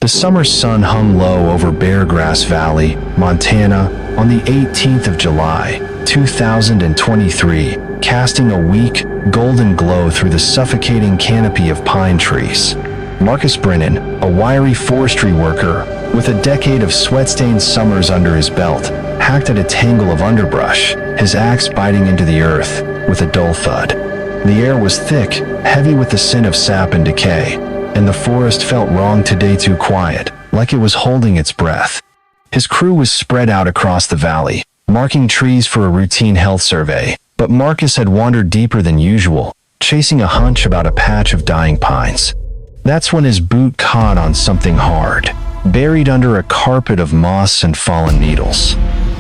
The summer sun hung low over Beargrass Valley, Montana, on the 18th of July, 2023, casting a weak, golden glow through the suffocating canopy of pine trees. Marcus Brennan, a wiry forestry worker with a decade of sweat-stained summers under his belt, hacked at a tangle of underbrush, his axe biting into the earth with a dull thud. The air was thick, heavy with the scent of sap and decay, and the forest felt wrong today, too quiet, like it was holding its breath. His crew was spread out across the valley, marking trees for a routine health survey, but Marcus had wandered deeper than usual, chasing a hunch about a patch of dying pines. That's when his boot caught on something hard, buried under a carpet of moss and fallen needles.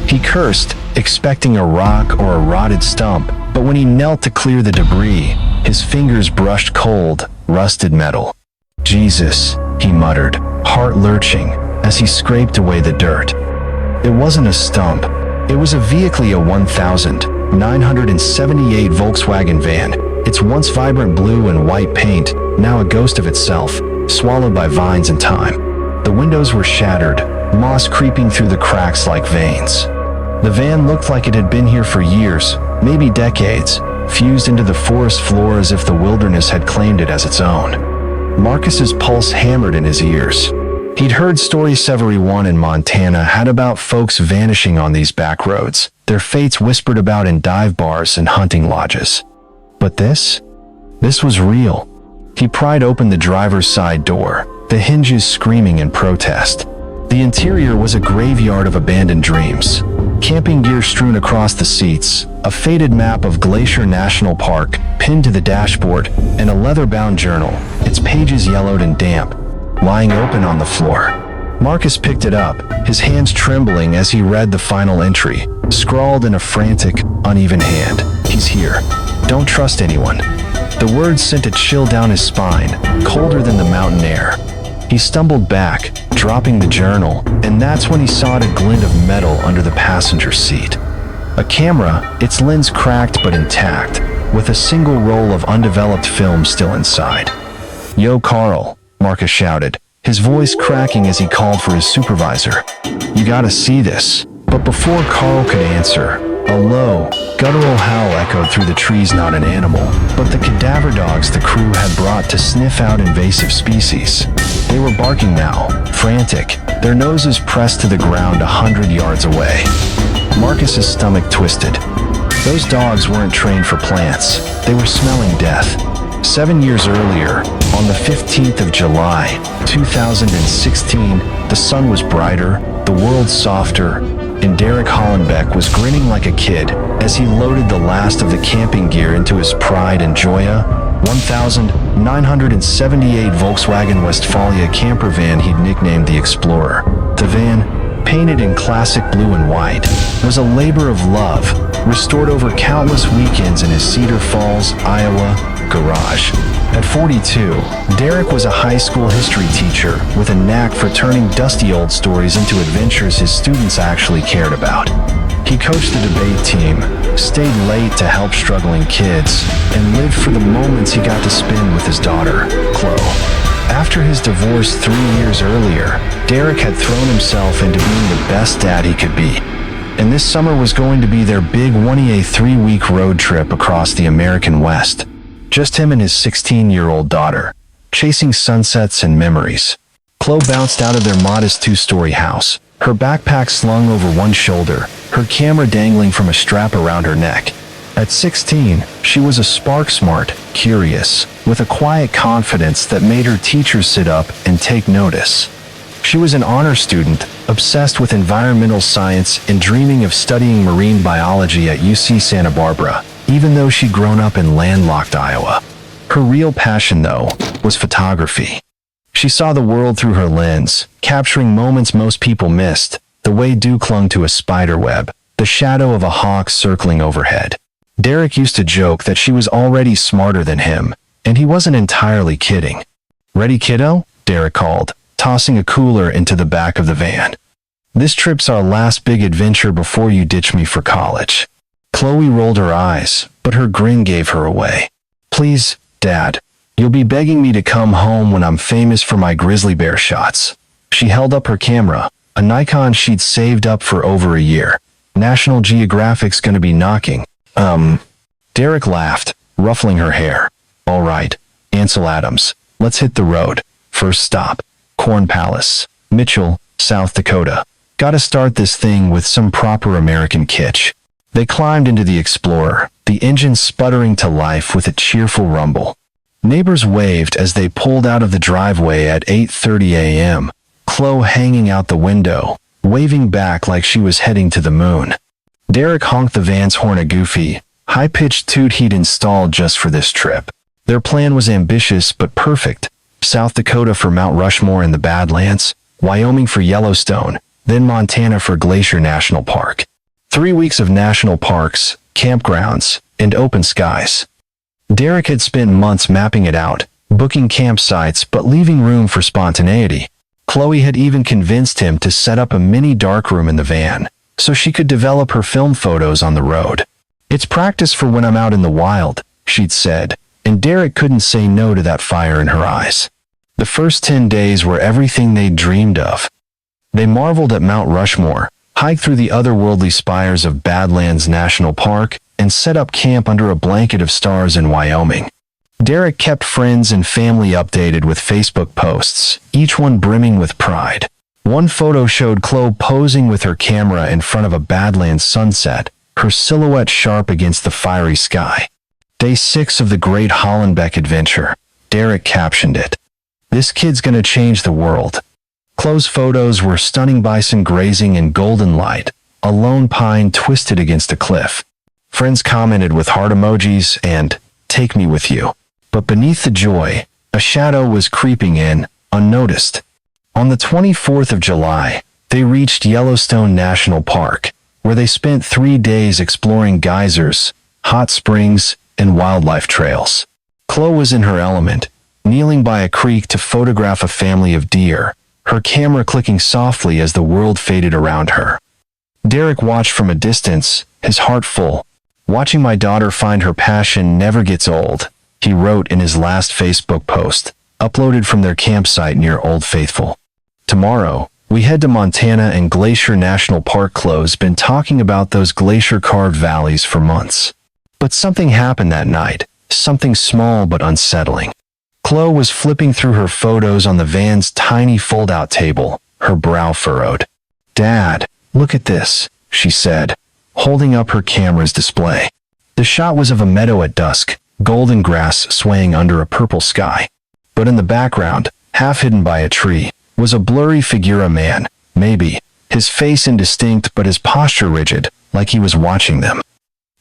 He cursed, expecting a rock or a rotted stump, but when he knelt to clear the debris, his fingers brushed cold, rusted metal. "Jesus," he muttered, heart lurching, as he scraped away the dirt. It wasn't a stump. It was a Veolia 1978 Volkswagen van, its once vibrant blue and white paint, now a ghost of itself, swallowed by vines and time. The windows were shattered, moss creeping through the cracks like veins. The van looked like it had been here for years, maybe decades, fused into the forest floor as if the wilderness had claimed it as its own. Marcus's pulse hammered in his ears. He'd heard stories everyone in Montana had about folks vanishing on these back roads, their fates whispered about in dive bars and hunting lodges. But this was real. He pried open the driver's side door, the hinges screaming in protest. The interior was a graveyard of abandoned dreams. Camping gear strewn across the seats, a faded map of Glacier National Park pinned to the dashboard, and a leather-bound journal, its pages yellowed and damp, lying open on the floor. Marcus picked it up, his hands trembling as he read the final entry, scrawled in a frantic, uneven hand. "He's here. Don't trust anyone." The words sent a chill down his spine, colder than the mountain air. He stumbled back, dropping the journal, and that's when he saw a glint of metal under the passenger seat. A camera, its lens cracked but intact, with a single roll of undeveloped film still inside. "Yo, Carl," Marcus shouted, his voice cracking as he called for his supervisor. "You gotta see this." But before Carl could answer, a low, guttural howl echoed through the trees. Not an animal, but the cadaver dogs the crew had brought to sniff out invasive species. They were barking now, frantic, their noses pressed to the ground 100 yards away. Marcus's stomach twisted. Those dogs weren't trained for plants. They were smelling death. 7 years earlier, on the 15th of July, 2016, the sun was brighter, the world softer, and Derek Hollenbeck was grinning like a kid as he loaded the last of the camping gear into his Pride and Joya 1978 Volkswagen Westfalia camper van he'd nicknamed the Explorer. The van, painted in classic blue and white, was a labor of love, restored over countless weekends in his Cedar Falls, Iowa, garage. At 42, Derek was a high school history teacher with a knack for turning dusty old stories into adventures his students actually cared about. He coached the debate team, stayed late to help struggling kids, and lived for the moments he got to spend with his daughter, Chloe. After his divorce 3 years earlier, Derek had thrown himself into being the best dad he could be. And this summer was going to be their big 3-week road trip across the American West. Just him and his 16-year-old daughter, chasing sunsets and memories. Chloe bounced out of their modest 2-story house, her backpack slung over one shoulder, her camera dangling from a strap around her neck. At 16, she was a spark-smart, curious, with a quiet confidence that made her teachers sit up and take notice. She was an honor student, obsessed with environmental science and dreaming of studying marine biology at UC Santa Barbara, even though she'd grown up in landlocked Iowa. Her real passion, though, was photography. She saw the world through her lens, capturing moments most people missed, the way dew clung to a spider web, the shadow of a hawk circling overhead. Derek used to joke that she was already smarter than him, and he wasn't entirely kidding. "Ready, kiddo?" Derek called, tossing a cooler into the back of the van. "This trip's our last big adventure before you ditch me for college." Chloe rolled her eyes, but her grin gave her away. "Please, Dad, you'll be begging me to come home when I'm famous for my grizzly bear shots." She held up her camera, a Nikon she'd saved up for over a year. National Geographic's gonna be knocking. Derek laughed, ruffling her hair. All right, Ansel Adams, let's hit the road. First stop, Corn Palace, Mitchell, South Dakota. Gotta start this thing with some proper American kitsch. They climbed into the Explorer, the engine sputtering to life with a cheerful rumble. Neighbors waved as they pulled out of the driveway at 8:30 a.m., Chloe hanging out the window, waving back like she was heading to the moon. Derek honked the van's horn a goofy, high-pitched toot he'd installed just for this trip. Their plan was ambitious but perfect. South Dakota for Mount Rushmore in the Badlands, Wyoming for Yellowstone, then Montana for Glacier National Park. 3 weeks of national parks, campgrounds, and open skies. Derek had spent months mapping it out, booking campsites but leaving room for spontaneity. Chloe had even convinced him to set up a mini darkroom in the van, so she could develop her film photos on the road. It's practice for when I'm out in the wild, she'd said, and Derek couldn't say no to that fire in her eyes. The first 10 days were everything they'd dreamed of. They marveled at Mount Rushmore, hiked through the otherworldly spires of Badlands National Park, and set up camp under a blanket of stars in Wyoming. Derek kept friends and family updated with Facebook posts, each one brimming with pride. One photo showed Chloe posing with her camera in front of a Badlands sunset, her silhouette sharp against the fiery sky. Day 6 of the Great Hollenbeck Adventure, Derek captioned it. This kid's gonna change the world. Chloe's photos were stunning bison grazing in golden light, a lone pine twisted against a cliff. Friends commented with heart emojis and, "Take me with you." But beneath the joy, a shadow was creeping in, unnoticed. On the 24th of July, they reached Yellowstone National Park, where they spent 3 days exploring geysers, hot springs, and wildlife trails. Chloe was in her element, kneeling by a creek to photograph a family of deer, her camera clicking softly as the world faded around her. Derek watched from a distance, his heart full. "Watching my daughter find her passion never gets old," he wrote in his last Facebook post, uploaded from their campsite near Old Faithful. "Tomorrow, we head to Montana and Glacier National Park." Chloe's been talking about those glacier-carved valleys for months. But something happened that night, something small but unsettling. Chloe was flipping through her photos on the van's tiny fold-out table, her brow furrowed. "Dad, look at this," she said, holding up her camera's display. The shot was of a meadow at dusk, golden grass swaying under a purple sky. But in the background, half hidden by a tree, was a blurry figure, a man, maybe, his face indistinct but his posture rigid, like he was watching them.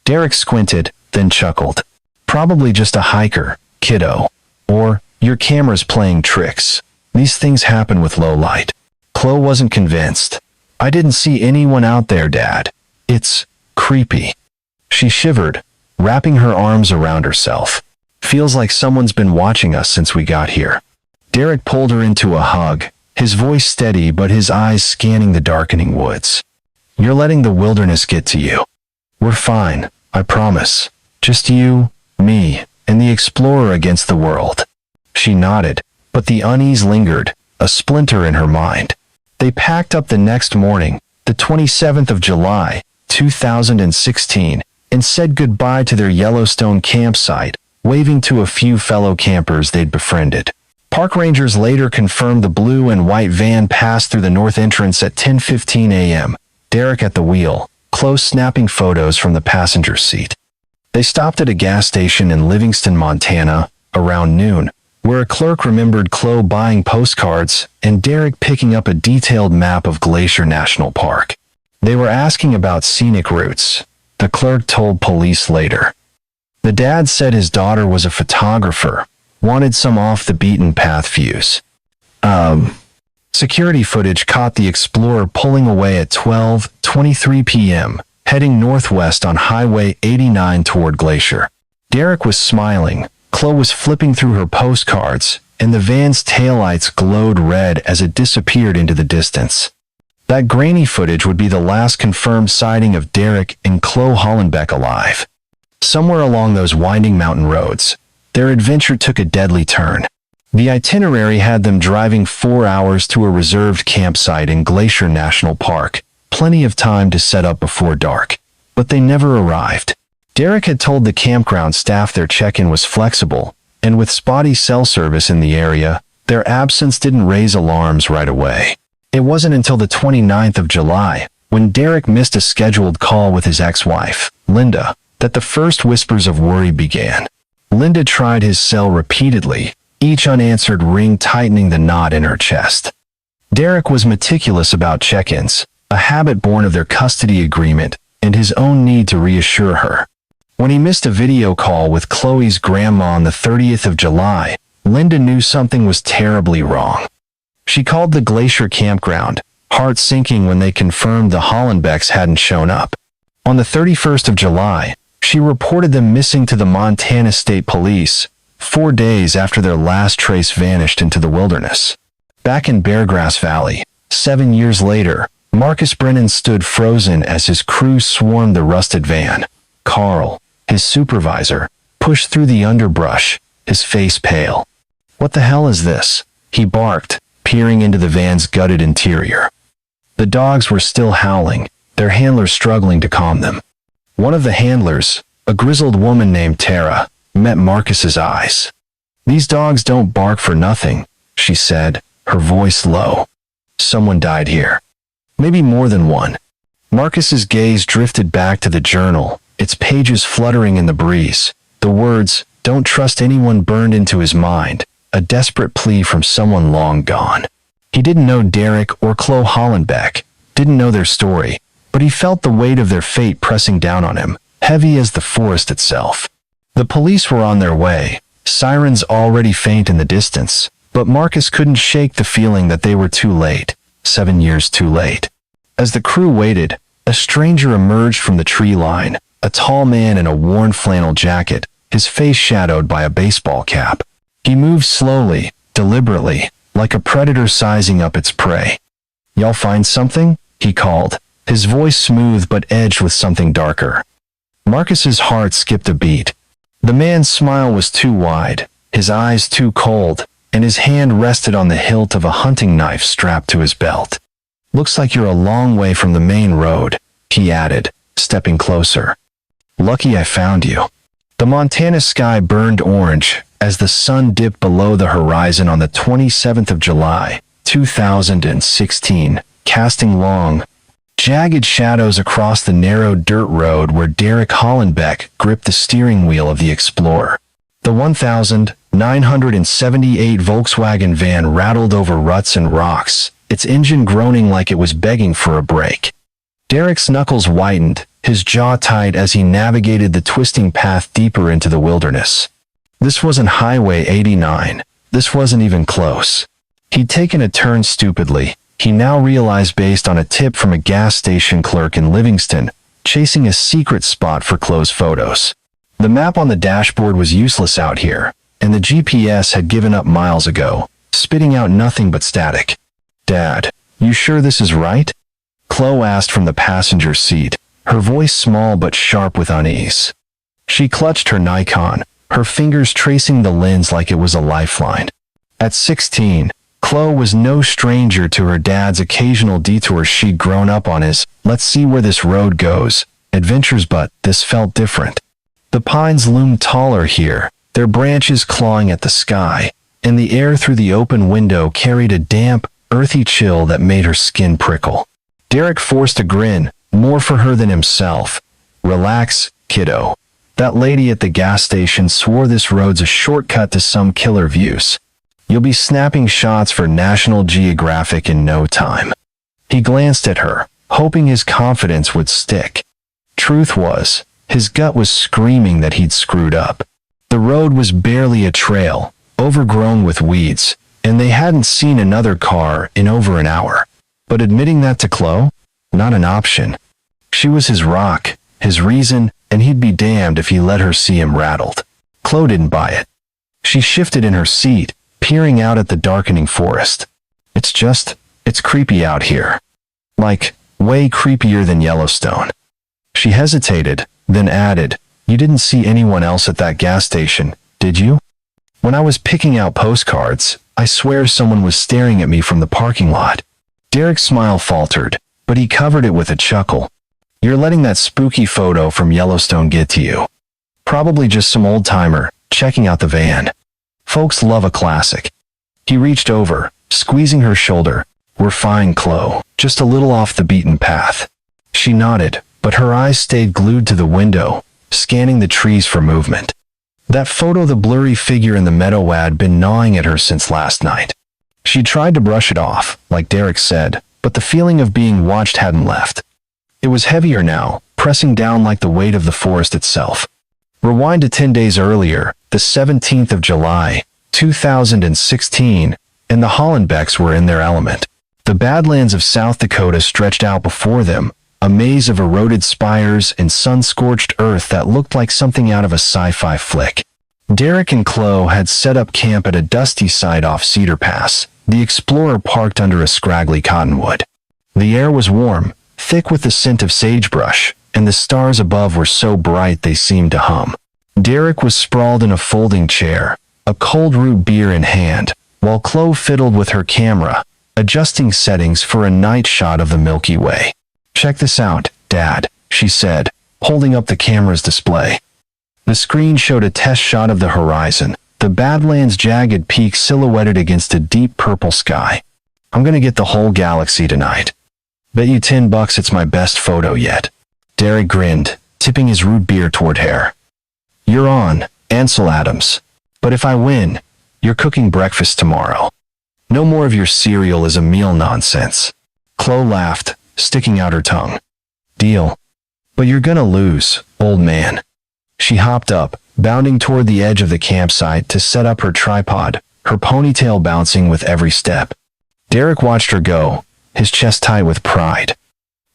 Derek squinted, then chuckled. "Probably just a hiker, kiddo. Or, your camera's playing tricks. These things happen with low light." Chloe wasn't convinced. "I didn't see anyone out there, Dad. It's creepy." She shivered, wrapping her arms around herself. "Feels like someone's been watching us since we got here." Derek pulled her into a hug, his voice steady but his eyes scanning the darkening woods. "You're letting the wilderness get to you. We're fine, I promise. Just you, me, and the Explorer against the world." She nodded, but the unease lingered, a splinter in her mind. They packed up the next morning, the 27th of July, 2016, and said goodbye to their Yellowstone campsite, waving to a few fellow campers they'd befriended. Park rangers later confirmed the blue and white van passed through the north entrance at 10:15 a.m., Derek at the wheel, Chloe snapping photos from the passenger seat. They stopped at a gas station in Livingston, Montana, around noon, where a clerk remembered Chloe buying postcards and Derek picking up a detailed map of Glacier National Park. They were asking about scenic routes, the clerk told police later. The dad said his daughter was a photographer, wanted some off-the-beaten-path views. Security footage caught the Explorer pulling away at 12:23 p.m., heading northwest on Highway 89 toward Glacier. Derek was smiling, Chloe was flipping through her postcards, and the van's taillights glowed red as it disappeared into the distance. That grainy footage would be the last confirmed sighting of Derek and Chloe Hollenbeck alive. Somewhere along those winding mountain roads, their adventure took a deadly turn. The itinerary had them driving 4 hours to a reserved campsite in Glacier National Park, plenty of time to set up before dark. But they never arrived. Derek had told the campground staff their check-in was flexible, and with spotty cell service in the area, their absence didn't raise alarms right away. It wasn't until the 29th of July, when Derek missed a scheduled call with his ex-wife, Linda, that the first whispers of worry began. Linda tried his cell repeatedly, each unanswered ring tightening the knot in her chest. Derek was meticulous about check-ins, a habit born of their custody agreement and his own need to reassure her. When he missed a video call with Chloe's grandma on the 30th of July, Linda knew something was terribly wrong. She called the Glacier campground, heart sinking when they confirmed the Hollenbecks hadn't shown up. On the 31st of July, she reported them missing to the Montana State Police, 4 days after their last trace vanished into the wilderness. Back in Beargrass Valley, 7 years later, Marcus Brennan stood frozen as his crew swarmed the rusted van. Carl, his supervisor, pushed through the underbrush, his face pale. "What the hell is this?" he barked, peering into the van's gutted interior. The dogs were still howling, their handlers struggling to calm them. One of the handlers, a grizzled woman named Tara, met Marcus's eyes. "These dogs don't bark for nothing," she said, her voice low. "Someone died here. Maybe more than one." Marcus's gaze drifted back to the journal, its pages fluttering in the breeze. The words, "Don't trust anyone," burned into his mind, a desperate plea from someone long gone. He didn't know Derek or Chloe Hollenbeck, didn't know their story, but he felt the weight of their fate pressing down on him, heavy as the forest itself. The police were on their way, sirens already faint in the distance, but Marcus couldn't shake the feeling that they were too late, 7 years too late. As the crew waited, a stranger emerged from the tree line, a tall man in a worn flannel jacket, his face shadowed by a baseball cap. He moved slowly, deliberately, like a predator sizing up its prey. "Y'all find something?" he called, his voice smooth but edged with something darker. Marcus's heart skipped a beat. The man's smile was too wide, his eyes too cold, and his hand rested on the hilt of a hunting knife strapped to his belt. "Looks like you're a long way from the main road," he added, stepping closer. "Lucky I found you." The Montana sky burned orange as the sun dipped below the horizon on the 27th of July, 2016, casting long, jagged shadows across the narrow dirt road where Derek Hollenbeck gripped the steering wheel of the Explorer. The 1978 Volkswagen van rattled over ruts and rocks, its engine groaning like it was begging for a break. Derek's knuckles whitened, his jaw tight as he navigated the twisting path deeper into the wilderness. This wasn't Highway 89. This wasn't even close. He'd taken a turn stupidly, he now realized, based on a tip from a gas station clerk in Livingston, chasing a secret spot for closed photos. The map on the dashboard was useless out here, and the GPS had given up miles ago, spitting out nothing but static. "Dad, you sure this is right?" Chloe asked from the passenger seat, her voice small but sharp with unease. She clutched her Nikon, her fingers tracing the lens like it was a lifeline. At 16, Chloe was no stranger to her dad's occasional detours. She'd grown up on his, "let's see where this road goes," adventures, but this felt different. The pines loomed taller here, their branches clawing at the sky, and the air through the open window carried a damp, earthy chill that made her skin prickle. Derek forced a grin, more for her than himself. "Relax, kiddo. That lady at the gas station swore this road's a shortcut to some killer views. You'll be snapping shots for National Geographic in no time." He glanced at her, hoping his confidence would stick. Truth was, his gut was screaming that he'd screwed up. The road was barely a trail, overgrown with weeds, and they hadn't seen another car in over an hour. But admitting that to Chloe? Not an option. She was his rock, his reason, and he'd be damned if he let her see him rattled. Chloe didn't buy it. She shifted in her seat, peering out at the darkening forest. It's creepy out here. Like, way creepier than Yellowstone." She hesitated, then added, "You didn't see anyone else at that gas station, did you?" When I was picking out postcards, I swear someone was staring at me from the parking lot. Derek's smile faltered, but he covered it with a chuckle. You're letting that spooky photo from Yellowstone get to you. Probably just some old-timer checking out the van. Folks love a classic. He reached over, squeezing her shoulder. We're fine, Chloe. Just a little off the beaten path. She nodded, but her eyes stayed glued to the window, scanning the trees for movement. That photo, the blurry figure in the meadow, had been gnawing at her since last night. She tried to brush it off, like Derek said, but the feeling of being watched hadn't left. It was heavier now, pressing down like the weight of the forest itself. Rewind to 10 days earlier, the 17th of July, 2016, and the Hollenbecks were in their element. The Badlands of South Dakota stretched out before them, a maze of eroded spires and sun-scorched earth that looked like something out of a sci-fi flick. Derek and Chloe had set up camp at a dusty site off Cedar Pass, the Explorer parked under a scraggly cottonwood. The air was warm, thick with the scent of sagebrush, and the stars above were so bright they seemed to hum. Derek was sprawled in a folding chair, a cold root beer in hand, while Chloe fiddled with her camera, adjusting settings for a night shot of the Milky Way. Check this out, Dad, she said, holding up the camera's display. The screen showed a test shot of the horizon, the Badlands' jagged peaks silhouetted against a deep purple sky. I'm gonna get the whole galaxy tonight. Bet you $10 it's my best photo yet. Derek grinned, tipping his root beer toward her. You're on, Ansel Adams. But if I win, you're cooking breakfast tomorrow. No more of your cereal as a meal nonsense. Chloe laughed, sticking out her tongue. Deal. But you're gonna lose, old man. She hopped up, bounding toward the edge of the campsite to set up her tripod, her ponytail bouncing with every step. Derek watched her go, his chest tight with pride.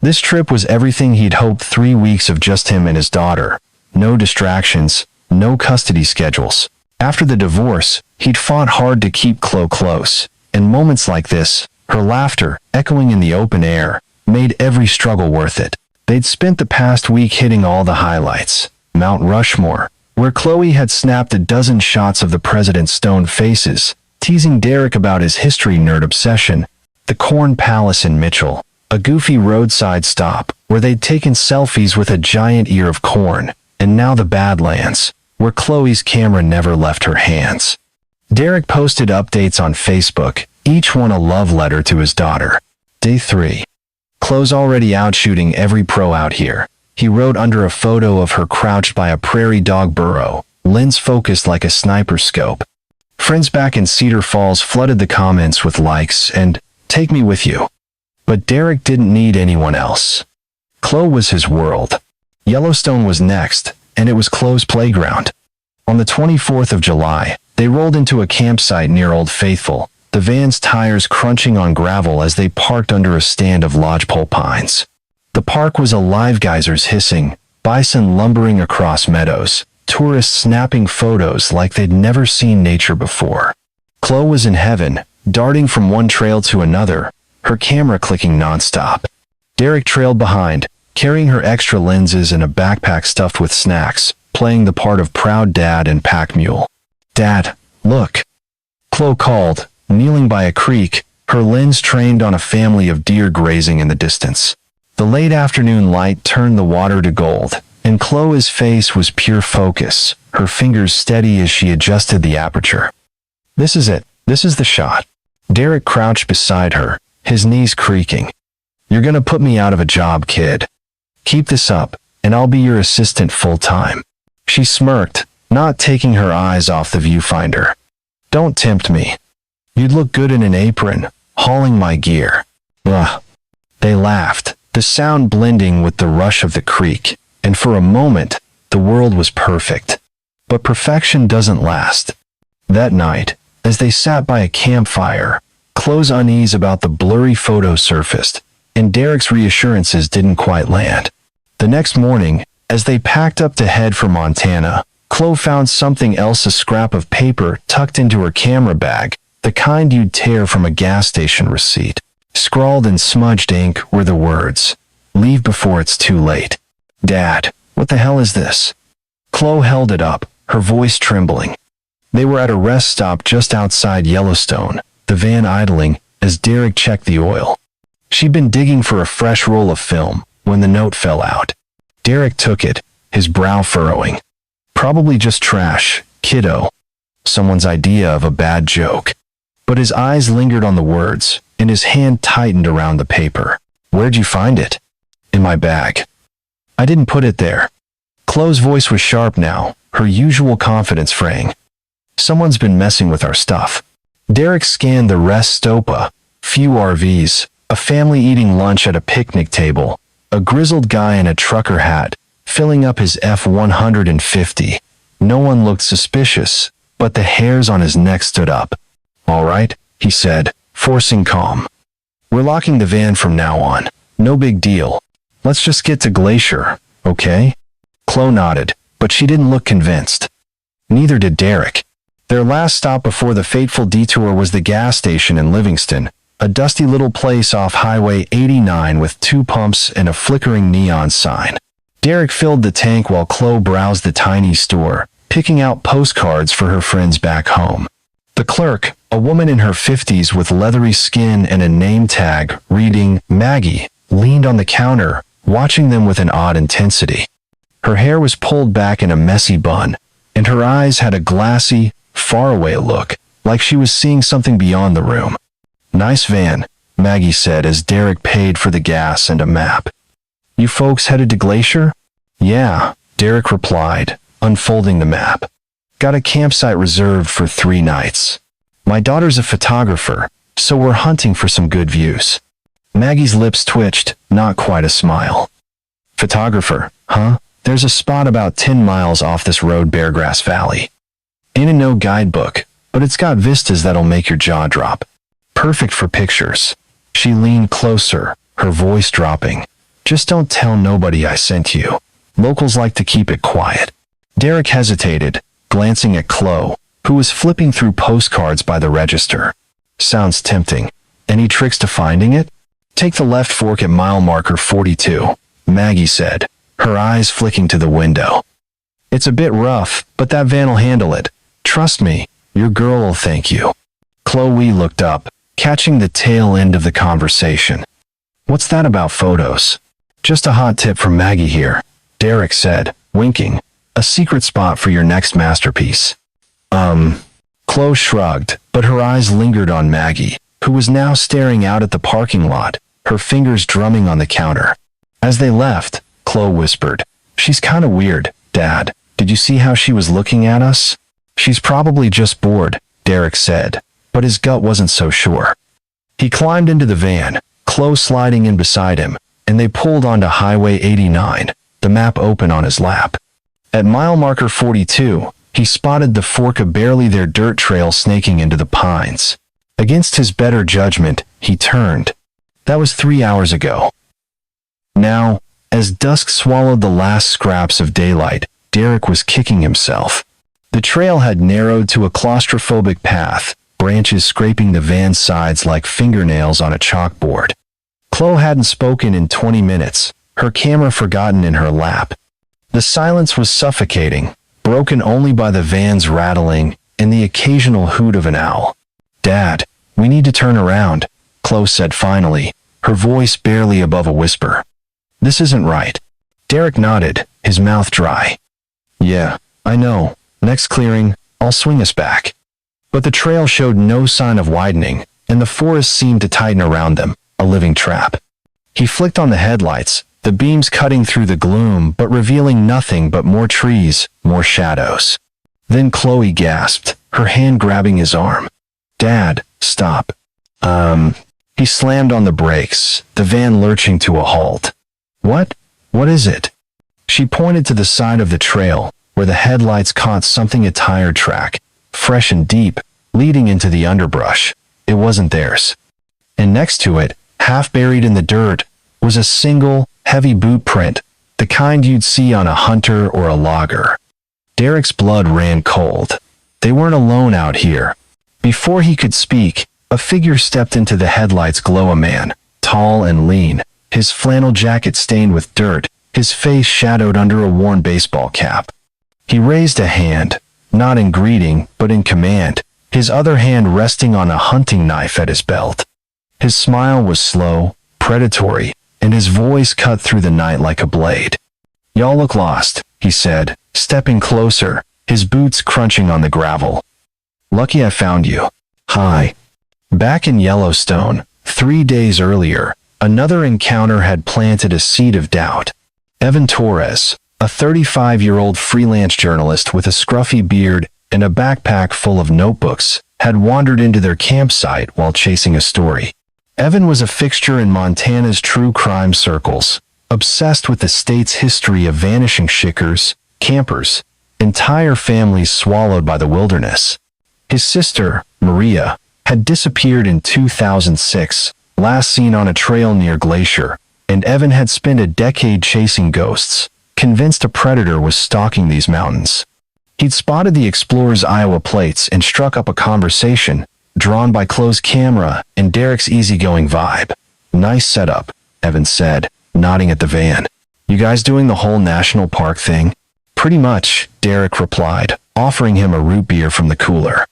This trip was everything he'd hoped. 3 weeks of just him and his daughter. No distractions, no custody schedules. After the divorce, he'd fought hard to keep Chloe close, and moments like this, her laughter, echoing in the open air, made every struggle worth it. They'd spent the past week hitting all the highlights. Mount Rushmore, where Chloe had snapped a dozen shots of the president's stone faces, teasing Derek about his history nerd obsession. The Corn Palace in Mitchell, a goofy roadside stop, where they'd taken selfies with a giant ear of corn, and now the Badlands, where Chloe's camera never left her hands. Derek posted updates on Facebook, each one a love letter to his daughter. Day 3. Chloe's already out shooting every pro out here, he wrote under a photo of her crouched by a prairie dog burrow, lens focused like a sniper scope. Friends back in Cedar Falls flooded the comments with likes and, "Take me with you." But Derek didn't need anyone else. Chloe was his world. Yellowstone was next, and it was Chloe's playground. On the 24th of July, they rolled into a campsite near Old Faithful, the van's tires crunching on gravel as they parked under a stand of lodgepole pines. The park was alive, geysers hissing, bison lumbering across meadows, tourists snapping photos like they'd never seen nature before. Chloe was in heaven, darting from one trail to another, her camera clicking nonstop. Derek trailed behind, carrying her extra lenses and a backpack stuffed with snacks, playing the part of proud dad and pack mule. "Dad, look," Chloe called, kneeling by a creek, her lens trained on a family of deer grazing in the distance. The late afternoon light turned the water to gold, and Chloe's face was pure focus, her fingers steady as she adjusted the aperture. "This is it. This is the shot." Derek crouched beside her, his knees creaking. "You're gonna put me out of a job, kid. Keep this up, and I'll be your assistant full-time." She smirked, not taking her eyes off the viewfinder. "Don't tempt me. You'd look good in an apron, hauling my gear." Ugh. They laughed, the sound blending with the rush of the creek, and for a moment, the world was perfect. But perfection doesn't last. That night, as they sat by a campfire, Chloe's unease about the blurry photo surfaced, and Derek's reassurances didn't quite land. The next morning, as they packed up to head for Montana, Chloe found something else, a scrap of paper tucked into her camera bag, the kind you'd tear from a gas station receipt. Scrawled in smudged ink were the words, "Leave before it's too late." "Dad, what the hell is this?" Chloe held it up, her voice trembling. They were at a rest stop just outside Yellowstone, the van idling as Derek checked the oil. She'd been digging for a fresh roll of film when the note fell out. Derek took it, his brow furrowing. Probably just trash, kiddo. Someone's idea of a bad joke. But his eyes lingered on the words, and his hand tightened around the paper. Where'd you find it? In my bag. I didn't put it there. Chloe's voice was sharp now, her usual confidence fraying. Someone's been messing with our stuff. Derek scanned the rest stopa, few RVs, a family eating lunch at a picnic table, a grizzled guy in a trucker hat, filling up his F-150. No one looked suspicious, but the hairs on his neck stood up. All right, he said, forcing calm. We're locking the van from now on. No big deal. Let's just get to Glacier, okay? Chloe nodded, but she didn't look convinced. Neither did Derek. Their last stop before the fateful detour was the gas station in Livingston, a dusty little place off Highway 89 with 2 pumps and a flickering neon sign. Derek filled the tank while Chloe browsed the tiny store, picking out postcards for her friends back home. The clerk, a woman in her 50s with leathery skin and a name tag reading Maggie, leaned on the counter, watching them with an odd intensity. Her hair was pulled back in a messy bun, and her eyes had a glassy, faraway look, like she was seeing something beyond the room. Nice van, Maggie said as Derek paid for the gas and a map. You folks headed to Glacier? Yeah, Derek replied, unfolding the map. Got a campsite reserved for 3 nights. My daughter's a photographer, so we're hunting for some good views. Maggie's lips twitched, not quite a smile. Photographer, huh? There's a spot about 10 miles off this road, Beargrass Valley. Ain't a no guidebook, but it's got vistas that'll make your jaw drop. Perfect for pictures. She leaned closer, her voice dropping. Just don't tell nobody I sent you. Locals like to keep it quiet. Derek hesitated, glancing at Chloe, who was flipping through postcards by the register. Sounds tempting. Any tricks to finding it? Take the left fork at mile marker 42, Maggie said, her eyes flicking to the window. It's a bit rough, but that van'll handle it. Trust me, your girl'll thank you. Chloe looked up, catching the tail end of the conversation. What's that about photos? Just a hot tip from Maggie here, Derek said, winking. A secret spot for your next masterpiece. Chloe shrugged, but her eyes lingered on Maggie, who was now staring out at the parking lot, her fingers drumming on the counter. As they left, Chloe whispered, She's kinda weird, Dad. Did you see how she was looking at us? She's probably just bored, Derek said, but his gut wasn't so sure. He climbed into the van, Chloe sliding in beside him, and they pulled onto Highway 89, the map open on his lap. At mile marker 42, he spotted the fork of barely their dirt trail snaking into the pines. Against his better judgment, he turned. That was 3 hours ago. Now, as dusk swallowed the last scraps of daylight, Derek was kicking himself. The trail had narrowed to a claustrophobic path, branches scraping the van's sides like fingernails on a chalkboard. Chloe hadn't spoken in 20 minutes, her camera forgotten in her lap. The silence was suffocating, broken only by the van's rattling and the occasional hoot of an owl. Dad, we need to turn around, Chloe said finally, her voice barely above a whisper. This isn't right. Derek nodded, his mouth dry. Yeah, I know. Next clearing, I'll swing us back. But the trail showed no sign of widening, and the forest seemed to tighten around them, a living trap. He flicked on the headlights, the beams cutting through the gloom but revealing nothing but more trees, more shadows. Then Chloe gasped, her hand grabbing his arm. Dad, stop. He slammed on the brakes, the van lurching to a halt. What? What is it? She pointed to the side of the trail, where the headlights caught something a tire track, fresh and deep, leading into the underbrush. It wasn't theirs. And next to it, half buried in the dirt, was a single, heavy boot print, the kind you'd see on a hunter or a logger. Derek's blood ran cold. They weren't alone out here. Before he could speak, a figure stepped into the headlights' glow, a man, tall and lean, his flannel jacket stained with dirt, his face shadowed under a worn baseball cap. He raised a hand, not in greeting, but in command, his other hand resting on a hunting knife at his belt. His smile was slow, predatory, and his voice cut through the night like a blade. "Y'all look lost," he said, stepping closer, his boots crunching on the gravel. "Lucky I found you." "Hi." Back in Yellowstone, 3 days earlier, another encounter had planted a seed of doubt. Evan Torres, a 35-year-old freelance journalist with a scruffy beard and a backpack full of notebooks, had wandered into their campsite while chasing a story. Evan was a fixture in Montana's true crime circles, obsessed with the state's history of vanishing shikers, campers, entire families swallowed by the wilderness. His sister, Maria, had disappeared in 2006, last seen on a trail near Glacier, and Evan had spent a decade chasing ghosts, convinced a predator was stalking these mountains. He'd spotted the explorer's Iowa plates and struck up a conversation, drawn by Chloe's camera and Derek's easygoing vibe. "Nice setup," Evan said, nodding at the van. "You guys doing the whole national park thing?" "Pretty much," Derek replied, offering him a root beer from the cooler.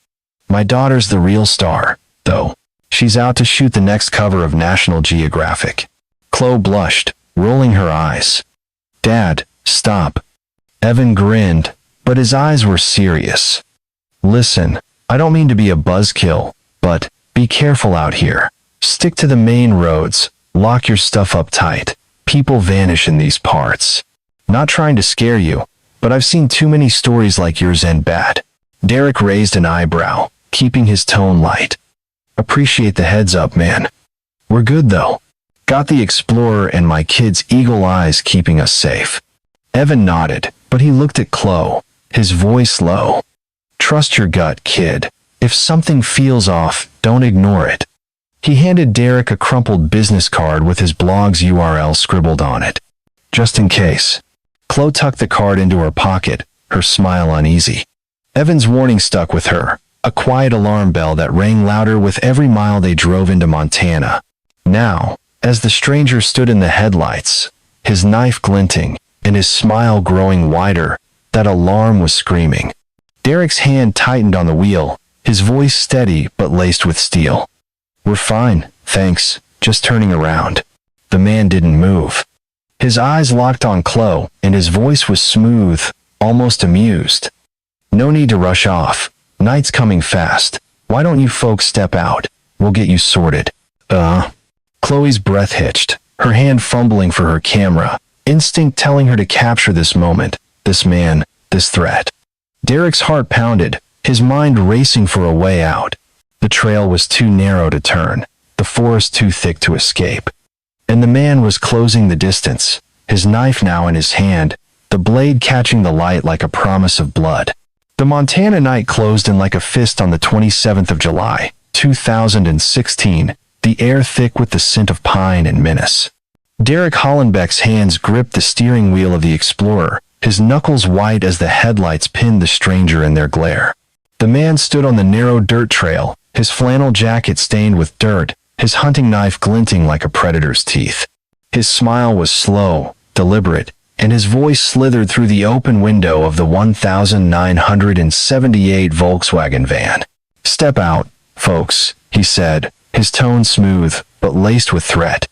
"My daughter's the real star, though. She's out to shoot the next cover of National Geographic." Chloe blushed, rolling her eyes. "Dad, stop." Evan grinned, but his eyes were serious. "Listen, I don't mean to be a buzzkill, but be careful out here. Stick to the main roads, lock your stuff up tight. People vanish in these parts. Not trying to scare you, but I've seen too many stories like yours end bad." Derek raised an eyebrow, keeping his tone light. "Appreciate the heads up, man. We're good though. Got the Explorer and my kids' eagle eyes keeping us safe." Evan nodded, but he looked at Chloe, his voice low. "Trust your gut, kid. If something feels off, don't ignore it." He handed Derek a crumpled business card with his blog's URL scribbled on it. "Just in case." Chloe tucked the card into her pocket, her smile uneasy. Evan's warning stuck with her, a quiet alarm bell that rang louder with every mile they drove into Montana. Now, as the stranger stood in the headlights, his knife glinting, and his smile growing wider, that alarm was screaming. Derek's hand tightened on the wheel, his voice steady but laced with steel. "We're fine, thanks, just turning around." The man didn't move. His eyes locked on Chloe, and his voice was smooth, almost amused. "No need to rush off. Night's coming fast. Why don't you folks step out? We'll get you sorted." Chloe's breath hitched, her hand fumbling for her camera, instinct telling her to capture this moment, this man, this threat. Derek's heart pounded, his mind racing for a way out. The trail was too narrow to turn, the forest too thick to escape. And the man was closing the distance, his knife now in his hand, the blade catching the light like a promise of blood. The Montana night closed in like a fist on the 27th of July, 2016, the air thick with the scent of pine and menace. Derek Hollenbeck's hands gripped the steering wheel of the Explorer, his knuckles white as the headlights pinned the stranger in their glare. The man stood on the narrow dirt trail, his flannel jacket stained with dirt, his hunting knife glinting like a predator's teeth. His smile was slow, deliberate, and his voice slithered through the open window of the 1978 Volkswagen van. "Step out, folks," he said, his tone smooth, but laced with threat.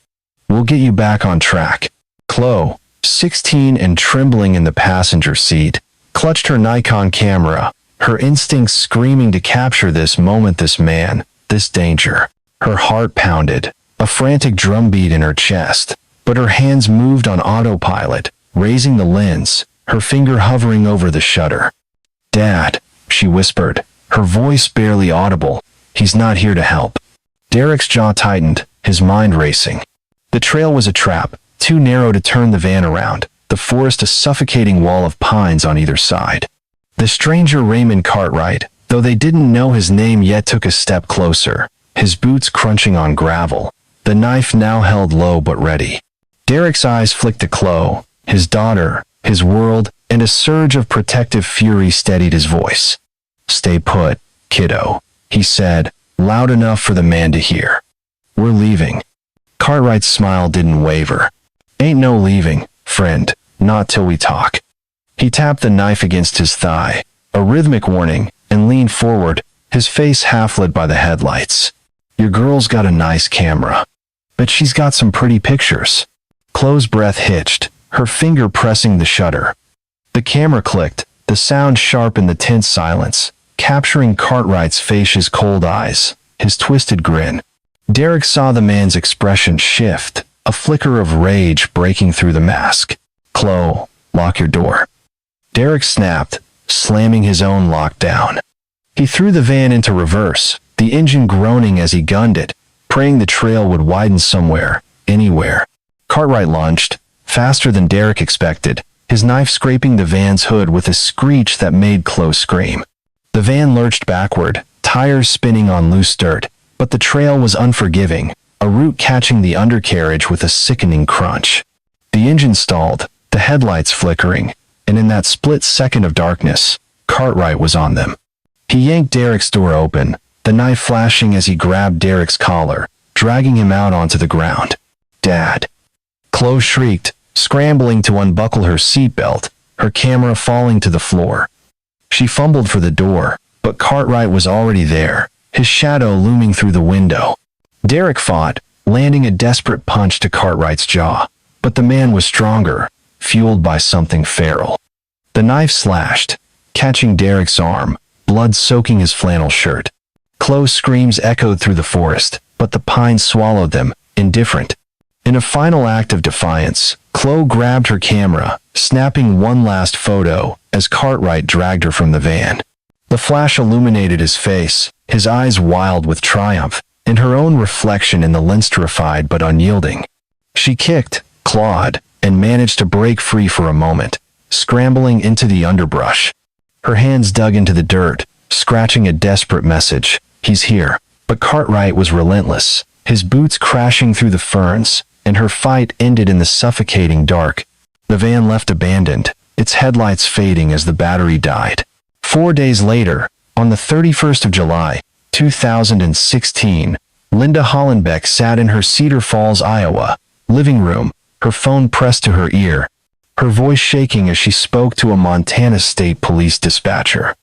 "We'll get you back on track." Chloe, 16 and trembling in the passenger seat, clutched her Nikon camera, her instincts screaming to capture this moment, this man, this danger. Her heart pounded, a frantic drumbeat in her chest, but her hands moved on autopilot, raising the lens, her finger hovering over the shutter. "Dad," she whispered, her voice barely audible, "he's not here to help." Derek's jaw tightened, his mind racing. The trail was a trap, too narrow to turn the van around, the forest a suffocating wall of pines on either side. The stranger Raymond Cartwright, though they didn't know his name yet, took a step closer, his boots crunching on gravel, the knife now held low but ready. Derek's eyes flicked to Chloe, his daughter, his world, and a surge of protective fury steadied his voice. "Stay put, kiddo," he said, loud enough for the man to hear. "We're leaving." Cartwright's smile didn't waver. "Ain't no leaving, friend, not till we talk." He tapped the knife against his thigh, a rhythmic warning, and leaned forward, his face half lit by the headlights. Your girl's got a nice camera. But she's got some pretty pictures. Chloe's breath hitched, her finger pressing the shutter. The camera clicked, the sound sharp in the tense silence, capturing Cartwright's face, his cold eyes, his twisted grin. Derek saw the man's expression shift, a flicker of rage breaking through the mask. Chloe, lock your door. Derek snapped, slamming his own lock down. He threw the van into reverse, the engine groaning as he gunned it, praying the trail would widen somewhere, anywhere. Cartwright lunged, faster than Derek expected, his knife scraping the van's hood with a screech that made Chloe scream. The van lurched backward, tires spinning on loose dirt, but the trail was unforgiving, a root catching the undercarriage with a sickening crunch. The engine stalled, the headlights flickering, and in that split second of darkness, Cartwright was on them. He yanked Derek's door open, the knife flashing as he grabbed Derek's collar, dragging him out onto the ground. Dad! Chloe shrieked, scrambling to unbuckle her seatbelt, her camera falling to the floor. She fumbled for the door, but Cartwright was already there, his shadow looming through the window. Derek fought, landing a desperate punch to Cartwright's jaw, but the man was stronger, fueled by something feral. The knife slashed, catching Derek's arm, blood soaking his flannel shirt. Chloe's screams echoed through the forest, but the pines swallowed them, indifferent. In a final act of defiance, Chloe grabbed her camera, snapping one last photo as Cartwright dragged her from the van. The flash illuminated his face, his eyes wild with triumph, and her own reflection in the lens terrified but unyielding. She kicked, clawed, and managed to break free for a moment, scrambling into the underbrush. Her hands dug into the dirt, scratching a desperate message, "He's here." But Cartwright was relentless, his boots crashing through the ferns, and her fight ended in the suffocating dark. The van left abandoned, its headlights fading as the battery died. 4 days later, on the 31st of July, 2016, Linda Hollenbeck sat in her Cedar Falls, Iowa, living room, her phone pressed to her ear, her voice shaking as she spoke to a Montana State Police dispatcher.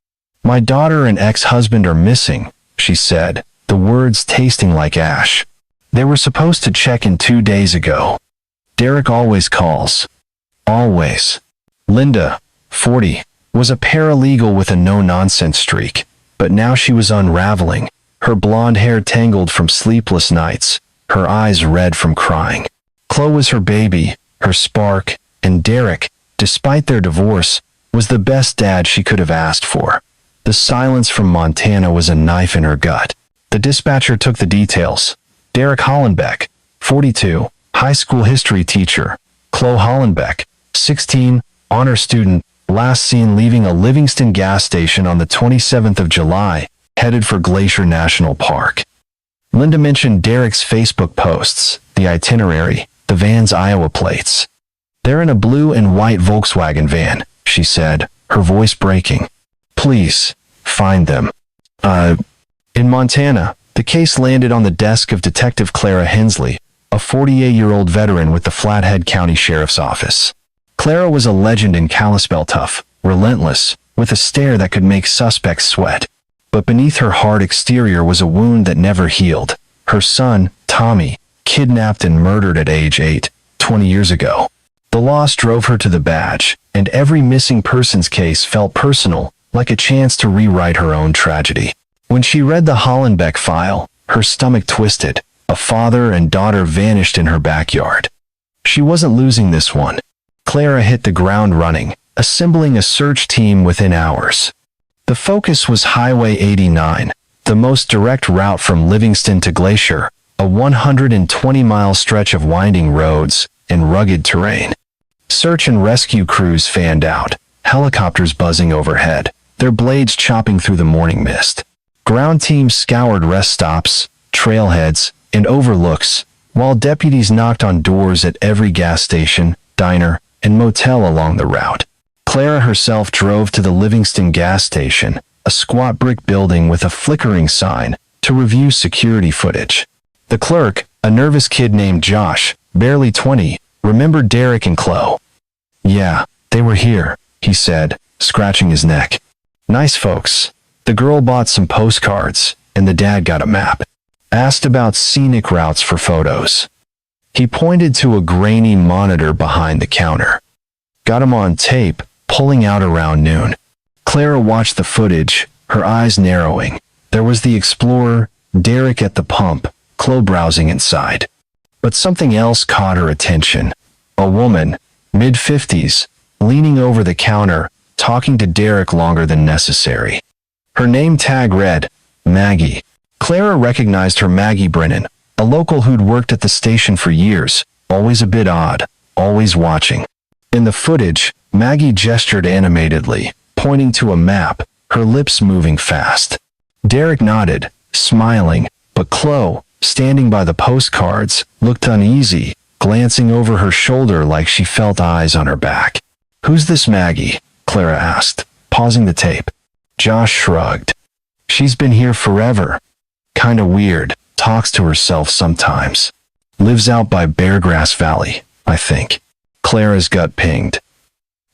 "My daughter and ex-husband are missing," she said, the words tasting like ash. "They were supposed to check in 2 days ago. Derek always calls. Always." Linda, 40, was a paralegal with a no-nonsense streak, but now she was unraveling, her blonde hair tangled from sleepless nights, her eyes red from crying. Chloe was her baby, her spark, and Derek, despite their divorce, was the best dad she could have asked for. The silence from Montana was a knife in her gut. The dispatcher took the details. Derek Hollenbeck, 42, high school history teacher. Chloe Hollenbeck, 16, honor student, last seen leaving a Livingston gas station on the 27th of July, headed for Glacier National Park. Linda mentioned Derek's Facebook posts, the itinerary, the van's Iowa plates. "They're in a blue and white Volkswagen van," she said, her voice breaking. "Please, find them." In Montana, the case landed on the desk of Detective Clara Hensley, a 48-year-old veteran with the Flathead County Sheriff's Office. Clara was a legend in Kalispell, tough, relentless, with a stare that could make suspects sweat. But beneath her hard exterior was a wound that never healed. Her son, Tommy, kidnapped and murdered at age 8, 20 years ago. The loss drove her to the badge, and every missing persons case felt personal, like a chance to rewrite her own tragedy. When she read the Hollenbeck file, her stomach twisted. A father and daughter vanished in her backyard. She wasn't losing this one. Clara hit the ground running, assembling a search team within hours. The focus was Highway 89, the most direct route from Livingston to Glacier, a 120-mile stretch of winding roads and rugged terrain. Search and rescue crews fanned out, helicopters buzzing overhead, their blades chopping through the morning mist. Ground teams scoured rest stops, trailheads, and overlooks, while deputies knocked on doors at every gas station, diner, and motel along the route. Clara herself drove to the Livingston gas station, a squat brick building with a flickering sign, to review security footage. The clerk, a nervous kid named Josh, barely 20, remembered Derek and Chloe. "Yeah, they were here," he said, scratching his neck. Nice folks. The girl bought some postcards, and the dad got a map. Asked about scenic routes for photos. He pointed to a grainy monitor behind the counter. Got him on tape, pulling out around noon. Clara watched the footage, her eyes narrowing. There was the explorer, Derek at the pump, Chloe browsing inside. But something else caught her attention. A woman, mid-50s, leaning over the counter, talking to Derek longer than necessary. Her name tag read, Maggie. Clara recognized her Maggie Brennan, a local who'd worked at the station for years, always a bit odd, always watching. In the footage, Maggie gestured animatedly, pointing to a map, her lips moving fast. Derek nodded, smiling, but Chloe, standing by the postcards, looked uneasy, glancing over her shoulder like she felt eyes on her back. Who's this Maggie? Clara asked, pausing the tape. Josh shrugged. She's been here forever. Kinda weird, talks to herself sometimes. Lives out by Beargrass Valley, I think. Clara's gut pinged.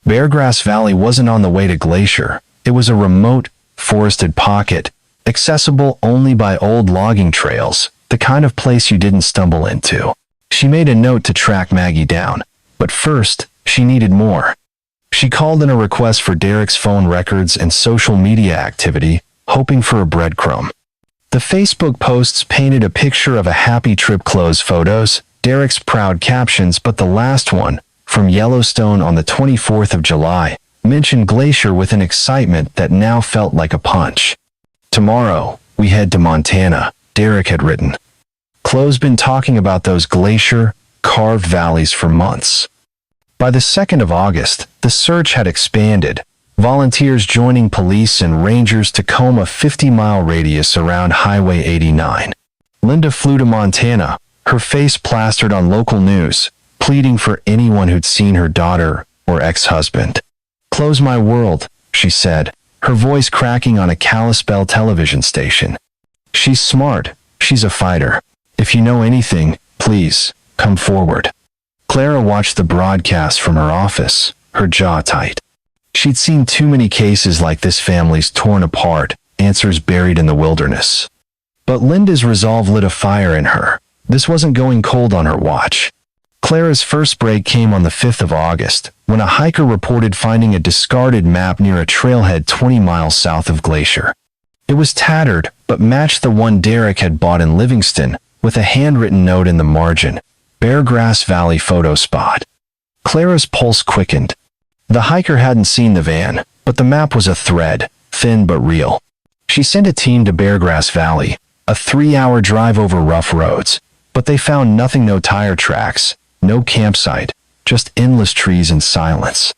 Beargrass Valley wasn't on the way to Glacier. It was a remote, forested pocket, accessible only by old logging trails, the kind of place you didn't stumble into. She made a note to track Maggie down, but first, she needed more. She called in a request for Derek's phone records and social media activity, hoping for a breadcrumb. The Facebook posts painted a picture of a happy trip. Chloe's photos, Derek's proud captions, but the last one, from Yellowstone on the 24th of July, mentioned Glacier with an excitement that now felt like a punch. Tomorrow, we head to Montana, Derek had written. Chloe's been talking about those glacier, carved valleys for months. By the 2nd of August, the search had expanded, volunteers joining police and rangers to comb a 50-mile radius around Highway 89. Linda flew to Montana, her face plastered on local news, pleading for anyone who'd seen her daughter or ex-husband. Close my world, she said, her voice cracking on a Kalispell television station. She's smart, she's a fighter. If you know anything, please, come forward. Clara watched the broadcast from her office, her jaw tight. She'd seen too many cases like this, families torn apart, answers buried in the wilderness. But Linda's resolve lit a fire in her. This wasn't going cold on her watch. Clara's first break came on the 5th of August, when a hiker reported finding a discarded map near a trailhead 20 miles south of Glacier. It was tattered, but matched the one Derek had bought in Livingston, with a handwritten note in the margin, Beargrass Valley photo spot. Clara's pulse quickened. The hiker hadn't seen the van, but the map was a thread, thin but real. She sent a team to Beargrass Valley, a 3-hour drive over rough roads, but they found nothing. No tire tracks, no campsite, just endless trees and silence.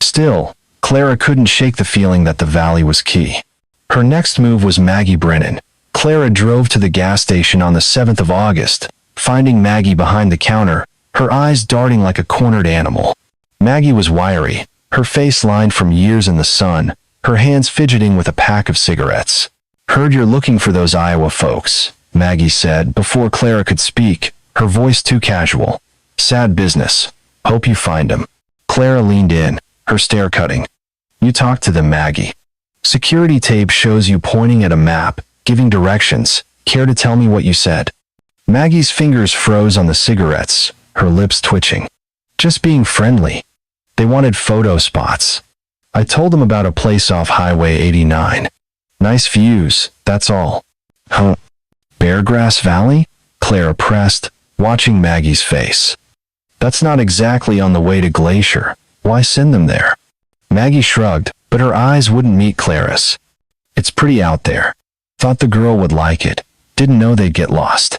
Still, Clara couldn't shake the feeling that the valley was key. Her next move was Maggie Brennan. Clara drove to the gas station on the 7th of August, finding Maggie behind the counter, her eyes darting like a cornered animal. Maggie was wiry, her face lined from years in the sun, her hands fidgeting with a pack of cigarettes. Heard you're looking for those Iowa folks, Maggie said before Clara could speak, her voice too casual. Sad business. Hope you find them. Clara leaned in, her stare cutting. You talked to them, Maggie. Security tape shows you pointing at a map, giving directions. Care to tell me what you said? Maggie's fingers froze on the cigarettes, her lips twitching. Just being friendly. They wanted photo spots. I told them about a place off Highway 89. Nice views, that's all. Huh? Beargrass Valley? Clara pressed, watching Maggie's face. That's not exactly on the way to Glacier. Why send them there? Maggie shrugged, but her eyes wouldn't meet Clara's. It's pretty out there. Thought the girl would like it. Didn't know they'd get lost.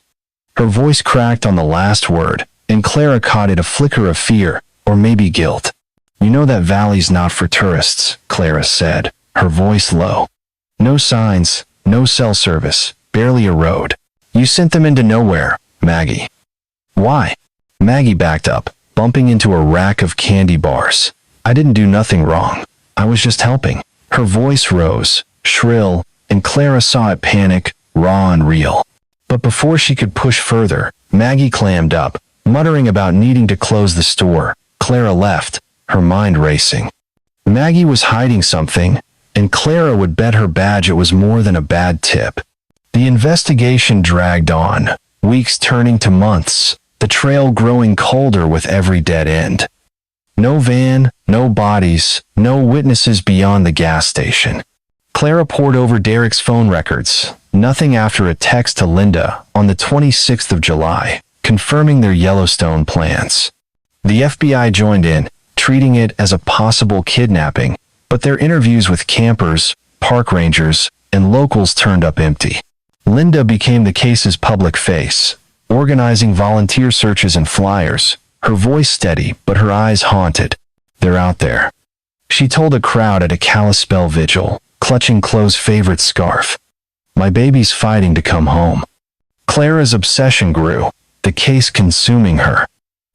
Her voice cracked on the last word, and Clara caught it, a flicker of fear, or maybe guilt. You know that valley's not for tourists, Clara said, her voice low. No signs, no cell service, barely a road. You sent them into nowhere, Maggie. Why? Maggie backed up, bumping into a rack of candy bars. I didn't do nothing wrong. I was just helping. Her voice rose, shrill, and Clara saw it panic, raw and real. But before she could push further, Maggie clammed up, muttering about needing to close the store. Clara left, her mind racing. Maggie was hiding something, and Clara would bet her badge it was more than a bad tip. The investigation dragged on, weeks turning to months, the trail growing colder with every dead end. No van, no bodies, no witnesses beyond the gas station. Clara pored over Derek's phone records, nothing after a text to Linda on the 26th of July, confirming their Yellowstone plans. The FBI joined in, treating it as a possible kidnapping, but their interviews with campers, park rangers, and locals turned up empty. Linda became the case's public face, organizing volunteer searches and flyers, her voice steady but her eyes haunted. "They're out there," she told a crowd at a Kalispell vigil, clutching Chloe's favorite scarf. "My baby's fighting to come home." Clara's obsession grew, the case consuming her.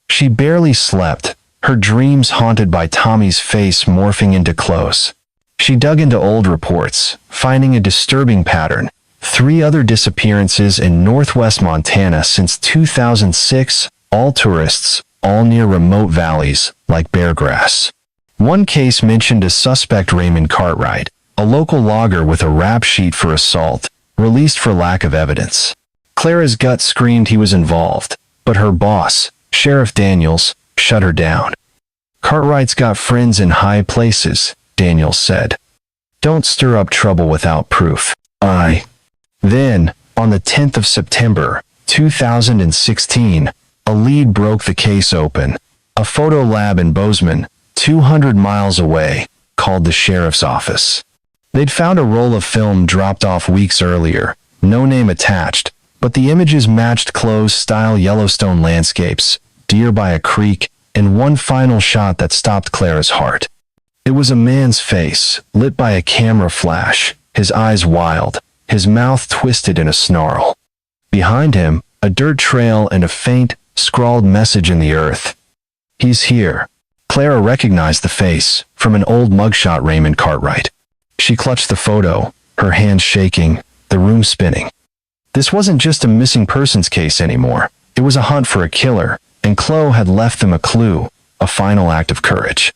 She barely slept, her dreams haunted by Tommy's face morphing into Chloe's. She dug into old reports, finding a disturbing pattern: 3 other disappearances in northwest Montana since 2006, all tourists, all near remote valleys like Beargrass. One case mentioned a suspect, Raymond Cartwright, a local logger with a rap sheet for assault, released for lack of evidence. Clara's gut screamed he was involved, but her boss, Sheriff Daniels, shut her down. "Cartwright's got friends in high places," Daniels said. "Don't stir up trouble without proof." Then, on the 10th of September, 2016, a lead broke the case open. A photo lab in Bozeman, 200 miles away, called the sheriff's office. They'd found a roll of film dropped off weeks earlier, no name attached, but the images matched Chloe's style Yellowstone landscapes, deer by a creek, and one final shot that stopped Clara's heart. It was a man's face, lit by a camera flash, his eyes wild, his mouth twisted in a snarl. Behind him, a dirt trail and a faint, scrawled message in the earth. "He's here." Clara recognized the face from an old mugshot, Raymond Cartwright. She clutched the photo, her hands shaking, the room spinning. This wasn't just a missing persons case anymore. It was a hunt for a killer, and Chloe had left them a clue, a final act of courage.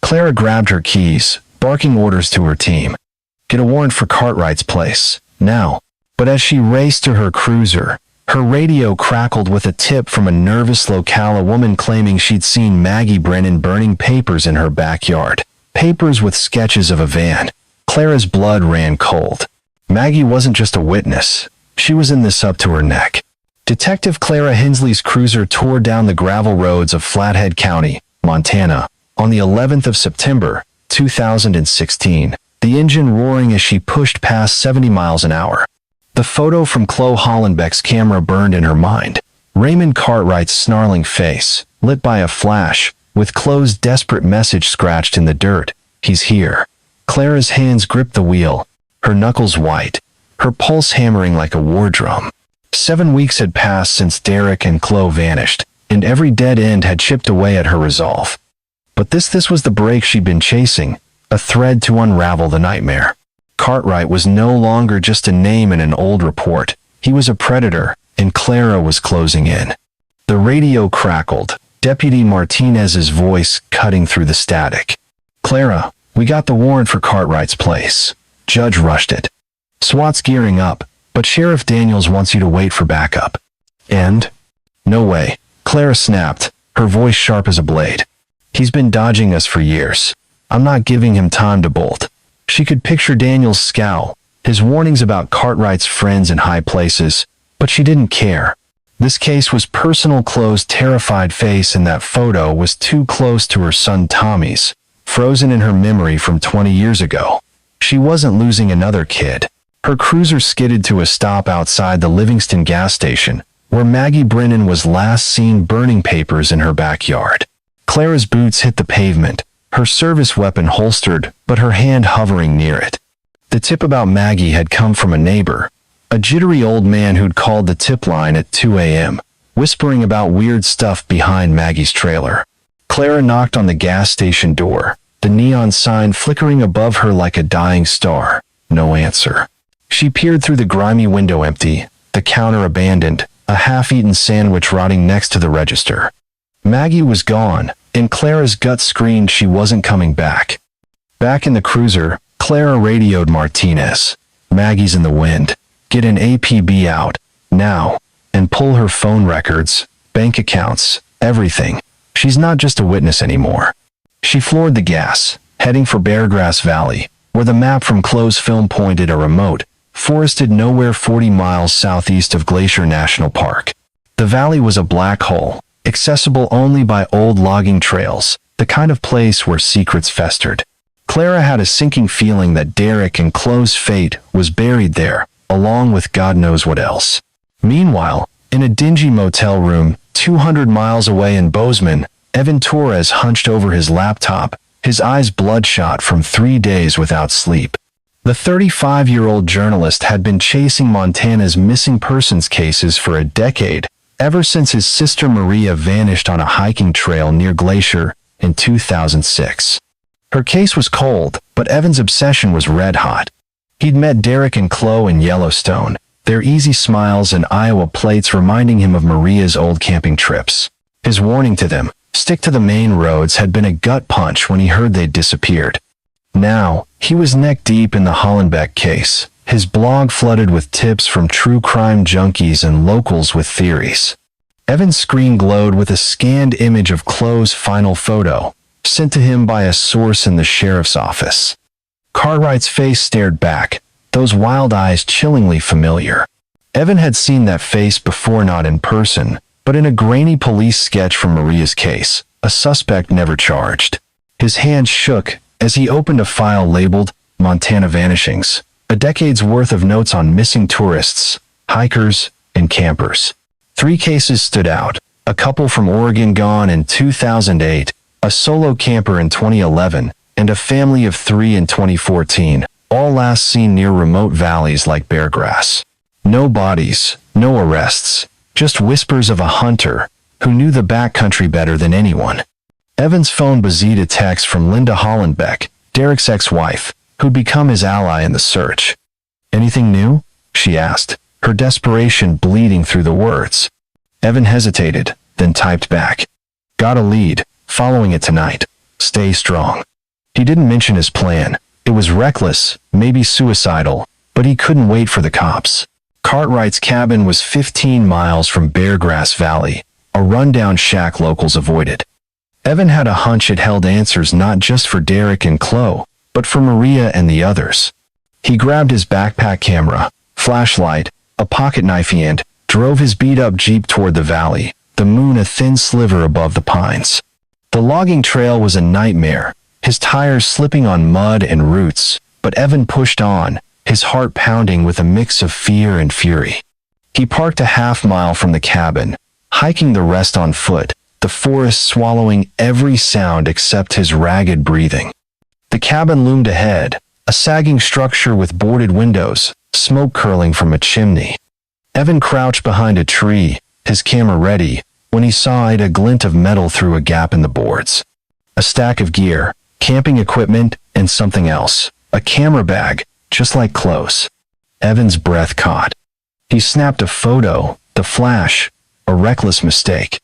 Clara grabbed her keys, barking orders to her team. "Get a warrant for Cartwright's place, now." But as she raced to her cruiser, her radio crackled with a tip from a nervous locale, a woman claiming she'd seen Maggie Brennan burning papers in her backyard. Papers with sketches of a van. Clara's blood ran cold. Maggie wasn't just a witness. She was in this up to her neck. Detective Clara Hensley's cruiser tore down the gravel roads of Flathead County, Montana, on the 11th of September, 2016, the engine roaring as she pushed past 70 miles an hour. The photo from Chloe Hollenbeck's camera burned in her mind. Raymond Cartwright's snarling face, lit by a flash, with Chloe's desperate message scratched in the dirt. "He's here." Clara's hands gripped the wheel, her knuckles white, her pulse hammering like a war drum. 7 weeks had passed since Derek and Chloe vanished, and every dead end had chipped away at her resolve. But this was the break she'd been chasing, a thread to unravel the nightmare. Cartwright was no longer just a name in an old report. He was a predator, and Clara was closing in. The radio crackled, Deputy Martinez's voice cutting through the static. "Clara, we got the warrant for Cartwright's place." Judge rushed it. "SWAT's gearing up, but Sheriff Daniels wants you to wait for backup." "And?" "No way," Clara snapped, her voice sharp as a blade. "He's been dodging us for years. I'm not giving him time to bolt." She could picture Daniel's scowl, his warnings about Cartwright's friends in high places, but she didn't care. This case was personal. Chloe's terrified face in that photo was too close to her son Tommy's, frozen in her memory from 20 years ago. She wasn't losing another kid. Her cruiser skidded to a stop outside the Livingston gas station, where Maggie Brennan was last seen burning papers in her backyard. Clara's boots hit the pavement, her service weapon holstered, but her hand hovering near it. The tip about Maggie had come from a neighbor, a jittery old man who'd called the tip line at 2 a.m., whispering about weird stuff behind Maggie's trailer. Clara knocked on the gas station door, the neon sign flickering above her like a dying star. No answer. She peered through the grimy window, empty, the counter abandoned, a half-eaten sandwich rotting next to the register. Maggie was gone, and Clara's gut screamed she wasn't coming back. Back in the cruiser, Clara radioed Martinez. Maggie's in the wind. Get an APB out, now, and pull her phone records, bank accounts, everything. She's not just a witness anymore. She floored the gas, heading for Beargrass Valley, where the map from Close Film pointed a remote, forested nowhere 40 miles southeast of Glacier National Park. The valley was a black hole, accessible only by old logging trails, the kind of place where secrets festered. Clara had a sinking feeling that Derek and Chloe's fate was buried there, along with God knows what else. Meanwhile, in a dingy motel room 200 miles away in Bozeman, Evan Torres hunched over his laptop, his eyes bloodshot from 3 days without sleep. The 35-year-old journalist had been chasing Montana's missing persons cases for a decade, ever since his sister Maria vanished on a hiking trail near Glacier in 2006. Her case was cold, but Evan's obsession was red-hot. He'd met Derek and Chloe in Yellowstone, their easy smiles and Iowa plates reminding him of Maria's old camping trips. His warning to them, stick to the main roads, had been a gut punch when he heard they'd disappeared. Now, he was neck-deep in the Hollenbeck case, his blog flooded with tips from true crime junkies and locals with theories. Evan's screen glowed with a scanned image of Chloe's final photo, sent to him by a source in the sheriff's office. Cartwright's face stared back, those wild eyes chillingly familiar. Evan had seen that face before, not in person, but in a grainy police sketch from Maria's case, a suspect never charged. His hand shook as he opened a file labeled Montana Vanishings, a decade's worth of notes on missing tourists, hikers, and campers. 3 cases stood out: a couple from Oregon gone in 2008, a solo camper in 2011, and a family of 3 in 2014, all last seen near remote valleys like Beargrass. No bodies, no arrests, just whispers of a hunter who knew the backcountry better than anyone. Evan's phone buzzed a text from Linda Hollenbeck, Derek's ex-wife, who'd become his ally in the search. "Anything new?" she asked, her desperation bleeding through the words. Evan hesitated, then typed back, "Got a lead, following it tonight. Stay strong." He didn't mention his plan. It was reckless, maybe suicidal, but he couldn't wait for the cops. Cartwright's cabin was 15 miles from Beargrass Valley, a rundown shack locals avoided. Evan had a hunch it held answers not just for Derek and Chloe, but for Maria and the others. He grabbed his backpack camera, flashlight, a pocket knife and drove his beat-up Jeep toward the valley, the moon a thin sliver above the pines. The logging trail was a nightmare, his tires slipping on mud and roots, but Evan pushed on, his heart pounding with a mix of fear and fury. He parked a half-mile from the cabin, hiking the rest on foot, the forest swallowing every sound except his ragged breathing. The cabin loomed ahead, a sagging structure with boarded windows, smoke curling from a chimney. Evan crouched behind a tree, his camera ready, when he saw a glint of metal through a gap in the boards. A stack of gear, camping equipment, and something else, a camera bag, just like Chloe's. Evan's breath caught. He snapped a photo, the flash, a reckless mistake.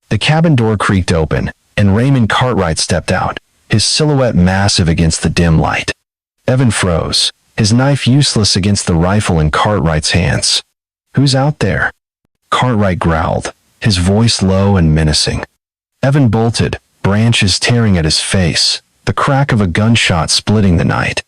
The cabin door creaked open, and Raymond Cartwright stepped out, his silhouette massive against the dim light. Evan froze, his knife useless against the rifle in Cartwright's hands. "Who's out there?" Cartwright growled, his voice low and menacing. Evan bolted, branches tearing at his face, the crack of a gunshot splitting the night.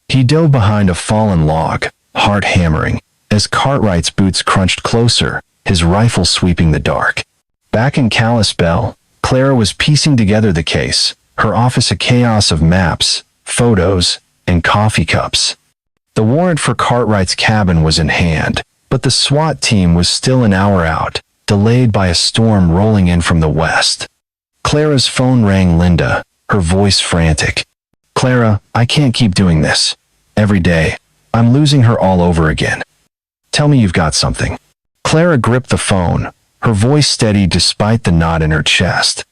He dove behind a fallen log, heart hammering, as Cartwright's boots crunched closer, his rifle sweeping the dark. Back in Kalispell, Clara was piecing together the case, her office a chaos of maps, photos, and coffee cups. The warrant for Cartwright's cabin was in hand, but the SWAT team was still an hour out, delayed by a storm rolling in from the west. Clara's phone rang. Linda, her voice frantic. "Clara, I can't keep doing this. Every day, I'm losing her all over again. Tell me you've got something." Clara gripped the phone, her voice steady despite the knot in her chest.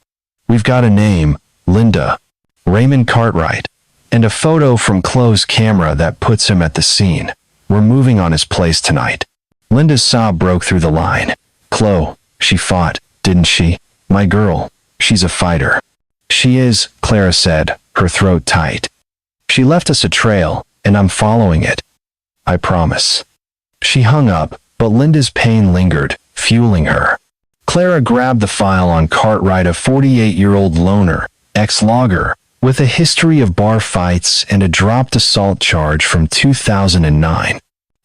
"We've got a name, Linda. Raymond Cartwright. And a photo from Chloe's camera that puts him at the scene. We're moving on his place tonight." Linda's sob broke through the line. "Chloe, she fought, didn't she? My girl, she's a fighter." "She is," Clara said, her throat tight. She left us a trail, and I'm following it. I promise. She hung up, but Linda's pain lingered, fueling her. Clara grabbed the file on Cartwright, a 48-year-old loner, ex-logger, with a history of bar fights and a dropped assault charge from 2009.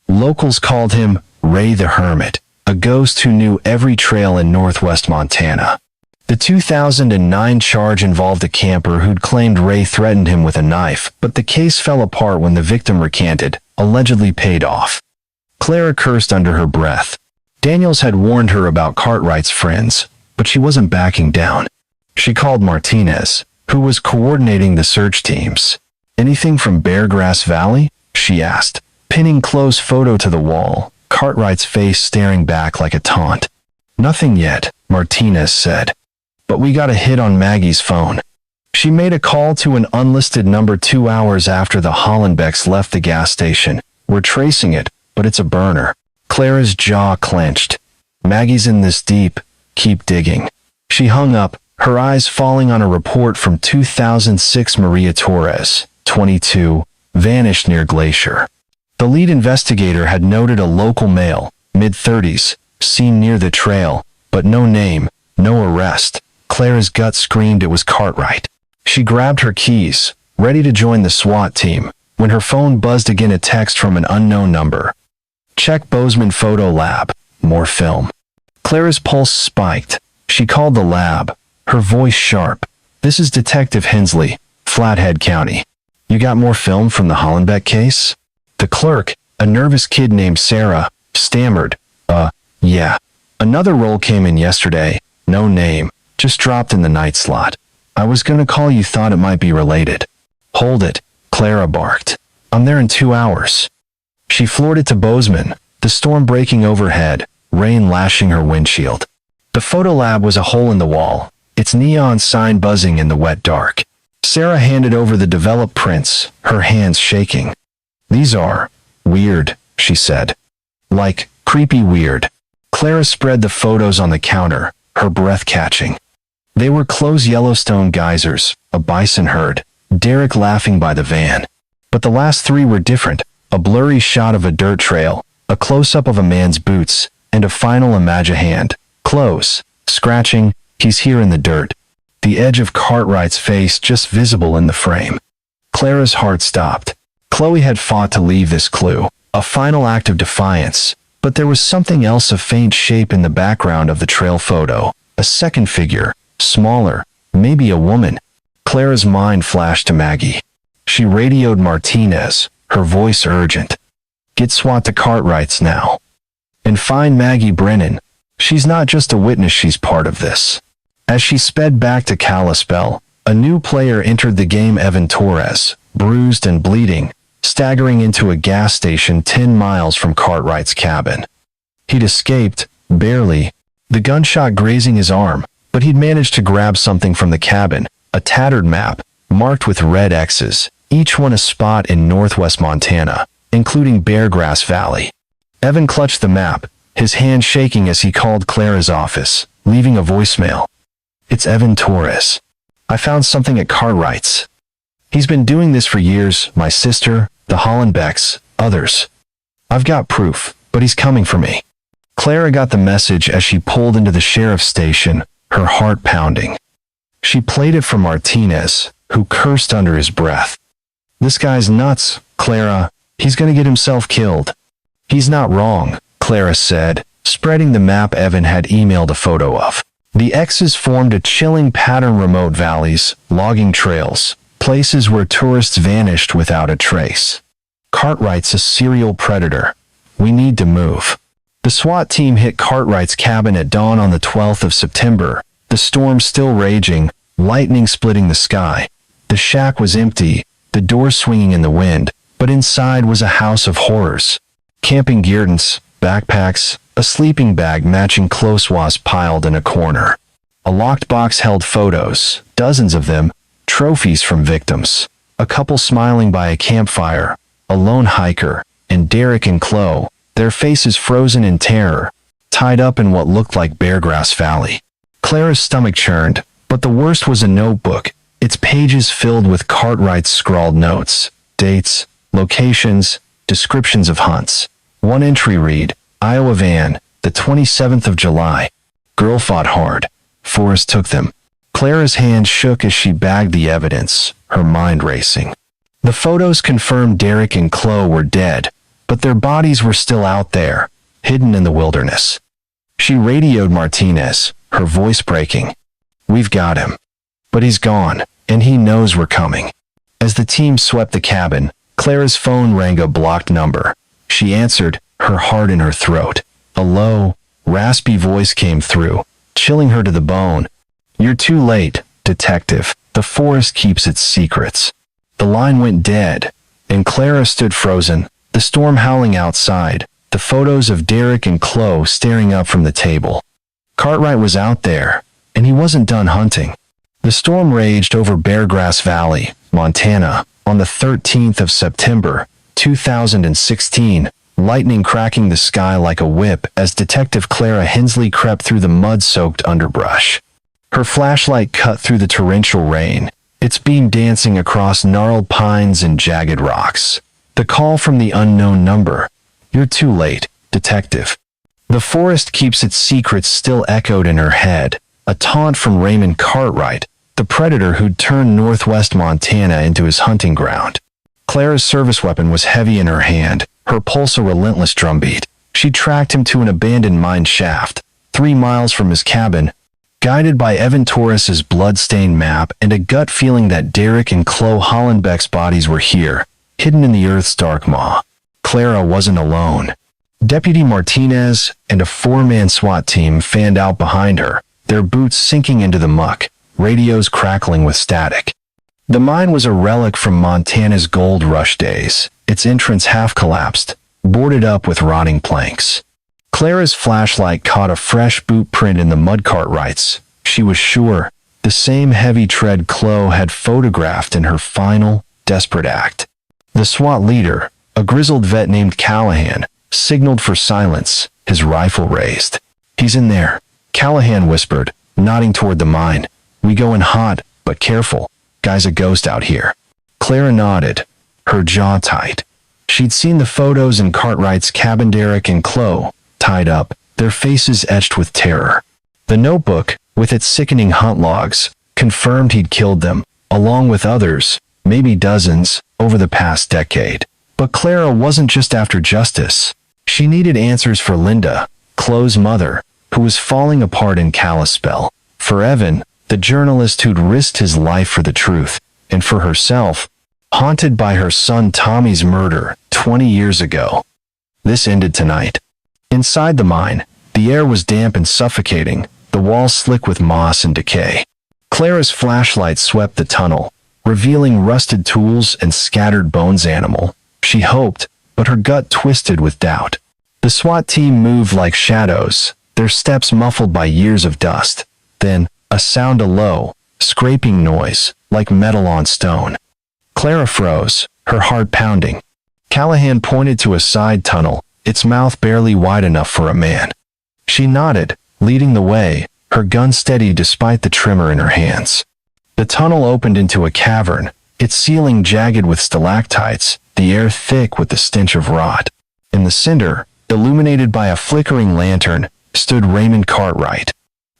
Locals called him Ray the Hermit, a ghost who knew every trail in northwest Montana. The 2009 charge involved a camper who'd claimed Ray threatened him with a knife, but the case fell apart when the victim recanted, allegedly paid off. Clara cursed under her breath. Daniels had warned her about Cartwright's friends, but she wasn't backing down. She called Martinez, who was coordinating the search teams. "Anything from Beargrass Valley?" she asked, pinning Chloe's photo to the wall, Cartwright's face staring back like a taunt. "Nothing yet," Martinez said. "But we got a hit on Maggie's phone. She made a call to an unlisted number 2 hours after the Hollenbecks left the gas station. We're tracing it, but it's a burner." Clara's jaw clenched. "Maggie's in this deep. Keep digging." She hung up, her eyes falling on a report from 2006. Maria Torres, 22, vanished near Glacier. The lead investigator had noted a local male, mid-30s, seen near the trail, but no name, no arrest. Clara's gut screamed it was Cartwright. She grabbed her keys, ready to join the SWAT team, when her phone buzzed again, a text from an unknown number. "Check Bozeman Photo Lab. More film." Clara's pulse spiked. She called the lab, her voice sharp. "This is Detective Hensley, Flathead County. You got more film from the Hollenbeck case?" The clerk, a nervous kid named Sarah, stammered, Yeah. Another roll came in yesterday, no name, just dropped in the night slot. I was gonna call you, thought it might be related." "Hold it," Clara barked. "I'm there in 2 hours." She floored it to Bozeman, the storm breaking overhead, rain lashing her windshield. The photo lab was a hole in the wall, its neon sign buzzing in the wet dark. Sarah handed over the developed prints, her hands shaking. "These are weird," she said. "Like, creepy weird." Clara spread the photos on the counter, her breath catching. They were Chloe's Yellowstone geysers, a bison herd, Derek laughing by the van. But the last 3 were different, a blurry shot of a dirt trail, a close-up of a man's boots, and a final image hand. Close, scratching, he's here in the dirt. The edge of Cartwright's face just visible in the frame. Clara's heart stopped. Chloe had fought to leave this clue, a final act of defiance, but there was something else, a faint shape in the background of the trail photo, a second figure, smaller, maybe a woman. Clara's mind flashed to Maggie. She radioed Martinez, her voice urgent. "Get SWAT to Cartwright's now. And find Maggie Brennan. She's not just a witness, she's part of this." As she sped back to Kalispell, a new player entered the game, Evan Torres, bruised and bleeding, staggering into a gas station 10 miles from Cartwright's cabin. He'd escaped, barely, the gunshot grazing his arm, but he'd managed to grab something from the cabin, a tattered map, marked with red X's, each one a spot in northwest Montana, including Beargrass Valley. Evan clutched the map, his hand shaking as he called Clara's office, leaving a voicemail. "It's Evan Torres. I found something at Cartwright's. He's been doing this for years, my sister, the Hollenbecks, others. I've got proof, but he's coming for me." Clara got the message as she pulled into the sheriff's station, her heart pounding. She played it for Martinez, who cursed under his breath. "This guy's nuts, Clara. He's gonna get himself killed." "He's not wrong," Clara said, spreading the map Evan had emailed a photo of. The X's formed a chilling pattern, remote valleys, logging trails, places where tourists vanished without a trace. "Cartwright's a serial predator. We need to move." The SWAT team hit Cartwright's cabin at dawn on the 12th of September, the storm still raging, lightning splitting the sky. The shack was empty, the door swinging in the wind, but inside was a house of horrors. Camping gear, backpacks, a sleeping bag matching clothes was piled in a corner. A locked box held photos, dozens of them, trophies from victims. A couple smiling by a campfire, a lone hiker, and Derek and Chloe, their faces frozen in terror, tied up in what looked like Beargrass Valley. Clara's stomach churned, but the worst was a notebook, its pages filled with Cartwright's scrawled notes, dates, locations, descriptions of hunts. One entry read, Iowa van, the 27th of July. Girl fought hard. Forrest took them. Clara's hand shook as she bagged the evidence, her mind racing. The photos confirmed Derek and Chloe were dead, but their bodies were still out there, hidden in the wilderness. She radioed Martinez, her voice breaking. We've got him. But he's gone, and he knows we're coming. As the team swept the cabin, Clara's phone rang a blocked number. She answered, her heart in her throat. A low, raspy voice came through, chilling her to the bone. You're too late, detective. The forest keeps its secrets. The line went dead, and Clara stood frozen, the storm howling outside, the photos of Derek and Chloe staring up from the table. Cartwright was out there, and he wasn't done hunting. The storm raged over Beargrass Valley, Montana, on the 13th of September, 2016, lightning cracking the sky like a whip as Detective Clara Hensley crept through the mud-soaked underbrush. Her flashlight cut through the torrential rain, its beam dancing across gnarled pines and jagged rocks. The call from the unknown number. You're too late, detective. The forest keeps its secrets still echoed in her head, a taunt from Raymond Cartwright, the predator who'd turned northwest Montana into his hunting ground. Clara's service weapon was heavy in her hand, her pulse a relentless drumbeat. She tracked him to an abandoned mine shaft, 3 miles from his cabin, guided by Evan Torres's blood-stained map and a gut feeling that Derek and Chloe Hollenbeck's bodies were here, hidden in the earth's dark maw. Clara wasn't alone. Deputy Martinez and a 4-man SWAT team fanned out behind her, their boots sinking into the muck, radios crackling with static. The mine was a relic from Montana's gold rush days, its entrance half-collapsed, boarded up with rotting planks. Clara's flashlight caught a fresh boot print in the mud Cartwright's. She was sure, the same heavy tread Chloe had photographed in her final, desperate act. The SWAT leader, a grizzled vet named Callahan, signaled for silence, his rifle raised. He's in there, Callahan whispered, nodding toward the mine. We going hot, but careful. Guy's a ghost out here. Clara nodded, her jaw tight. She'd seen the photos in Cartwright's cabin. Derek and Chloe, tied up, their faces etched with terror. The notebook, with its sickening hunt logs, confirmed he'd killed them, along with others, maybe dozens, over the past decade. But Clara wasn't just after justice. She needed answers for Linda, Chloe's mother, who was falling apart in Kalispell. For Evan, the journalist who'd risked his life for the truth, and for herself, haunted by her son Tommy's murder 20 years ago. This ended tonight. Inside the mine, the air was damp and suffocating, the walls slick with moss and decay. Clara's flashlight swept the tunnel, revealing rusted tools and scattered bones. Animal, she hoped, but her gut twisted with doubt. The SWAT team moved like shadows, their steps muffled by years of dust. Then, a sound, a low, scraping noise, like metal on stone. Clara froze, her heart pounding. Callahan pointed to a side tunnel, its mouth barely wide enough for a man. She nodded, leading the way, her gun steady despite the tremor in her hands. The tunnel opened into a cavern, its ceiling jagged with stalactites, the air thick with the stench of rot. In the center, illuminated by a flickering lantern, stood Raymond Cartwright.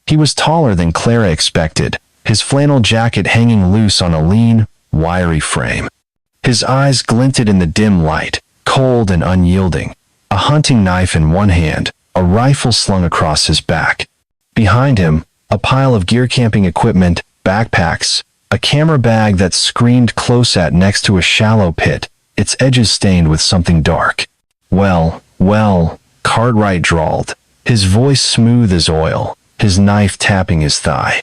He was taller than Clara expected, his flannel jacket hanging loose on a lean, wiry frame. His eyes glinted in the dim light, cold and unyielding, a hunting knife in one hand, a rifle slung across his back. Behind him, a pile of gear, camping equipment, backpacks, a camera bag that screamed close at next to a shallow pit, its edges stained with something dark. Well, Cartwright drawled, his voice smooth as oil, his knife tapping his thigh.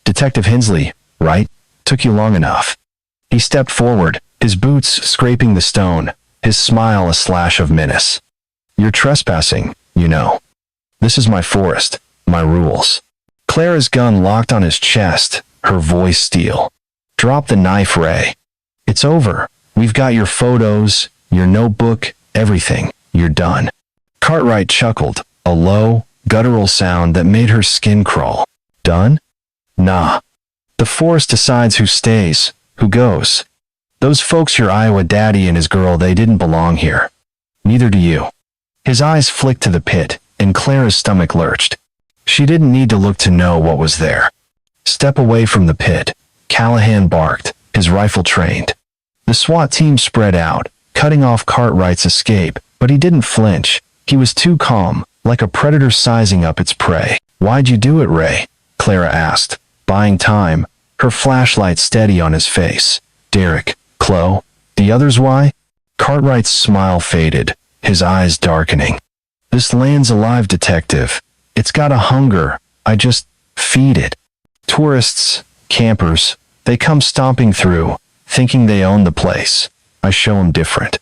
Detective Hensley, right? Took you long enough. He stepped forward, his boots scraping the stone, his smile a slash of menace. You're trespassing, you know. This is my forest, my rules. Clara's gun locked on his chest, her voice steel. Drop the knife, Ray. It's over. We've got your photos, your notebook, everything. You're done. Cartwright chuckled, a low, guttural sound that made her skin crawl. Done? Nah. The forest decides who stays, who goes. Those folks, your Iowa daddy and his girl, they didn't belong here. Neither do you. His eyes flicked to the pit, and Clara's stomach lurched. She didn't need to look to know what was there. Step away from the pit, Callahan barked, his rifle trained. The SWAT team spread out, cutting off Cartwright's escape, but he didn't flinch. He was too calm, like a predator sizing up its prey. Why'd you do it, Ray? Clara asked, buying time, her flashlight steady on his face. Derek, Chloe, the others why? Cartwright's smile faded, his eyes darkening. This land's alive, detective. It's got a hunger. I just feed it. Tourists, campers, they come stomping through, thinking they own the place. I show 'em different.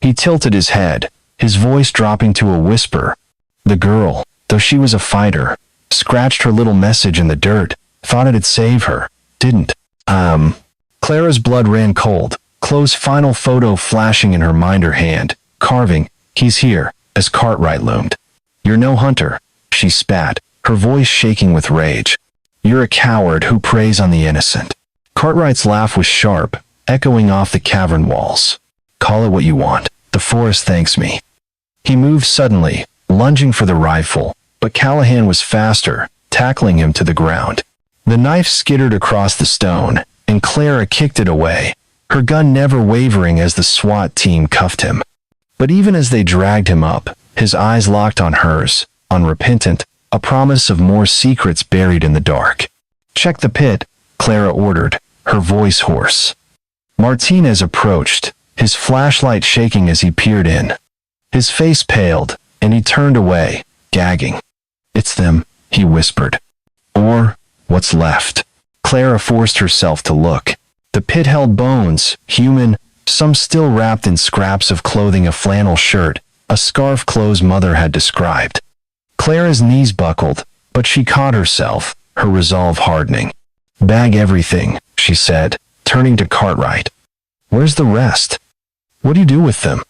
He tilted his head, his voice dropping to a whisper. The girl, though she was a fighter, scratched her little message in the dirt, thought it'd save her. Didn't. Clara's blood ran cold, Chloe's final photo flashing in her minder hand, carving, "He's here," as Cartwright loomed. "You're no hunter," she spat, her voice shaking with rage. "You're a coward who preys on the innocent." Cartwright's laugh was sharp, echoing off the cavern walls. "Call it what you want. The forest thanks me." He moved suddenly, lunging for the rifle, but Callahan was faster, tackling him to the ground. The knife skittered across the stone, and Clara kicked it away, her gun never wavering as the SWAT team cuffed him. But even as they dragged him up, his eyes locked on hers, unrepentant, a promise of more secrets buried in the dark. "Check the pit," Clara ordered, her voice hoarse. Martinez approached, his flashlight shaking as he peered in. His face paled, and he turned away, gagging. "It's them," he whispered. "Or what's left." Clara forced herself to look. The pit held bones, human, some still wrapped in scraps of clothing, a flannel shirt, a scarf Chloe's mother had described. Clara's knees buckled, but she caught herself, her resolve hardening. "Bag everything," she said, turning to Cartwright. "Where's the rest? What do you do with them?"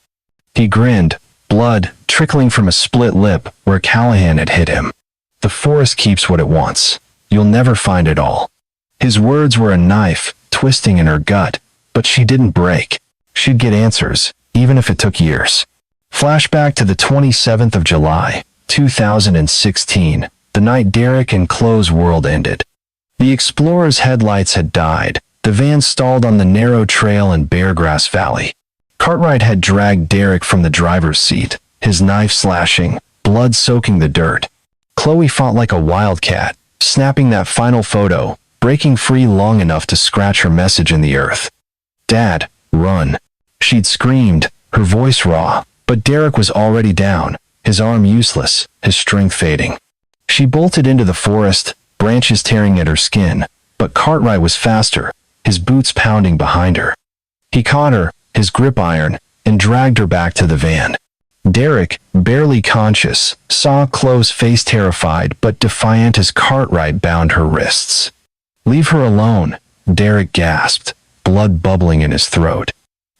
He grinned, blood trickling from a split lip where Callahan had hit him. "The forest keeps what it wants. You'll never find it all." His words were a knife, twisting in her gut, but she didn't break. She'd get answers, even if it took years. Flashback to the 27th of July, 2016, the night Derek and Chloe's world ended. The Explorer's headlights had died, the van stalled on the narrow trail in Beargrass Valley. Cartwright had dragged Derek from the driver's seat, his knife slashing, blood soaking the dirt. Chloe fought like a wildcat, snapping that final photo, breaking free long enough to scratch her message in the earth. "Dad, run." She'd screamed, her voice raw, but Derek was already down, his arm useless, his strength fading. She bolted into the forest, branches tearing at her skin, but Cartwright was faster, his boots pounding behind her. He caught her, his grip iron, and dragged her back to the van. Derek, barely conscious, saw Chloe's face terrified but defiant as Cartwright bound her wrists. "Leave her alone," Derek gasped, blood bubbling in his throat.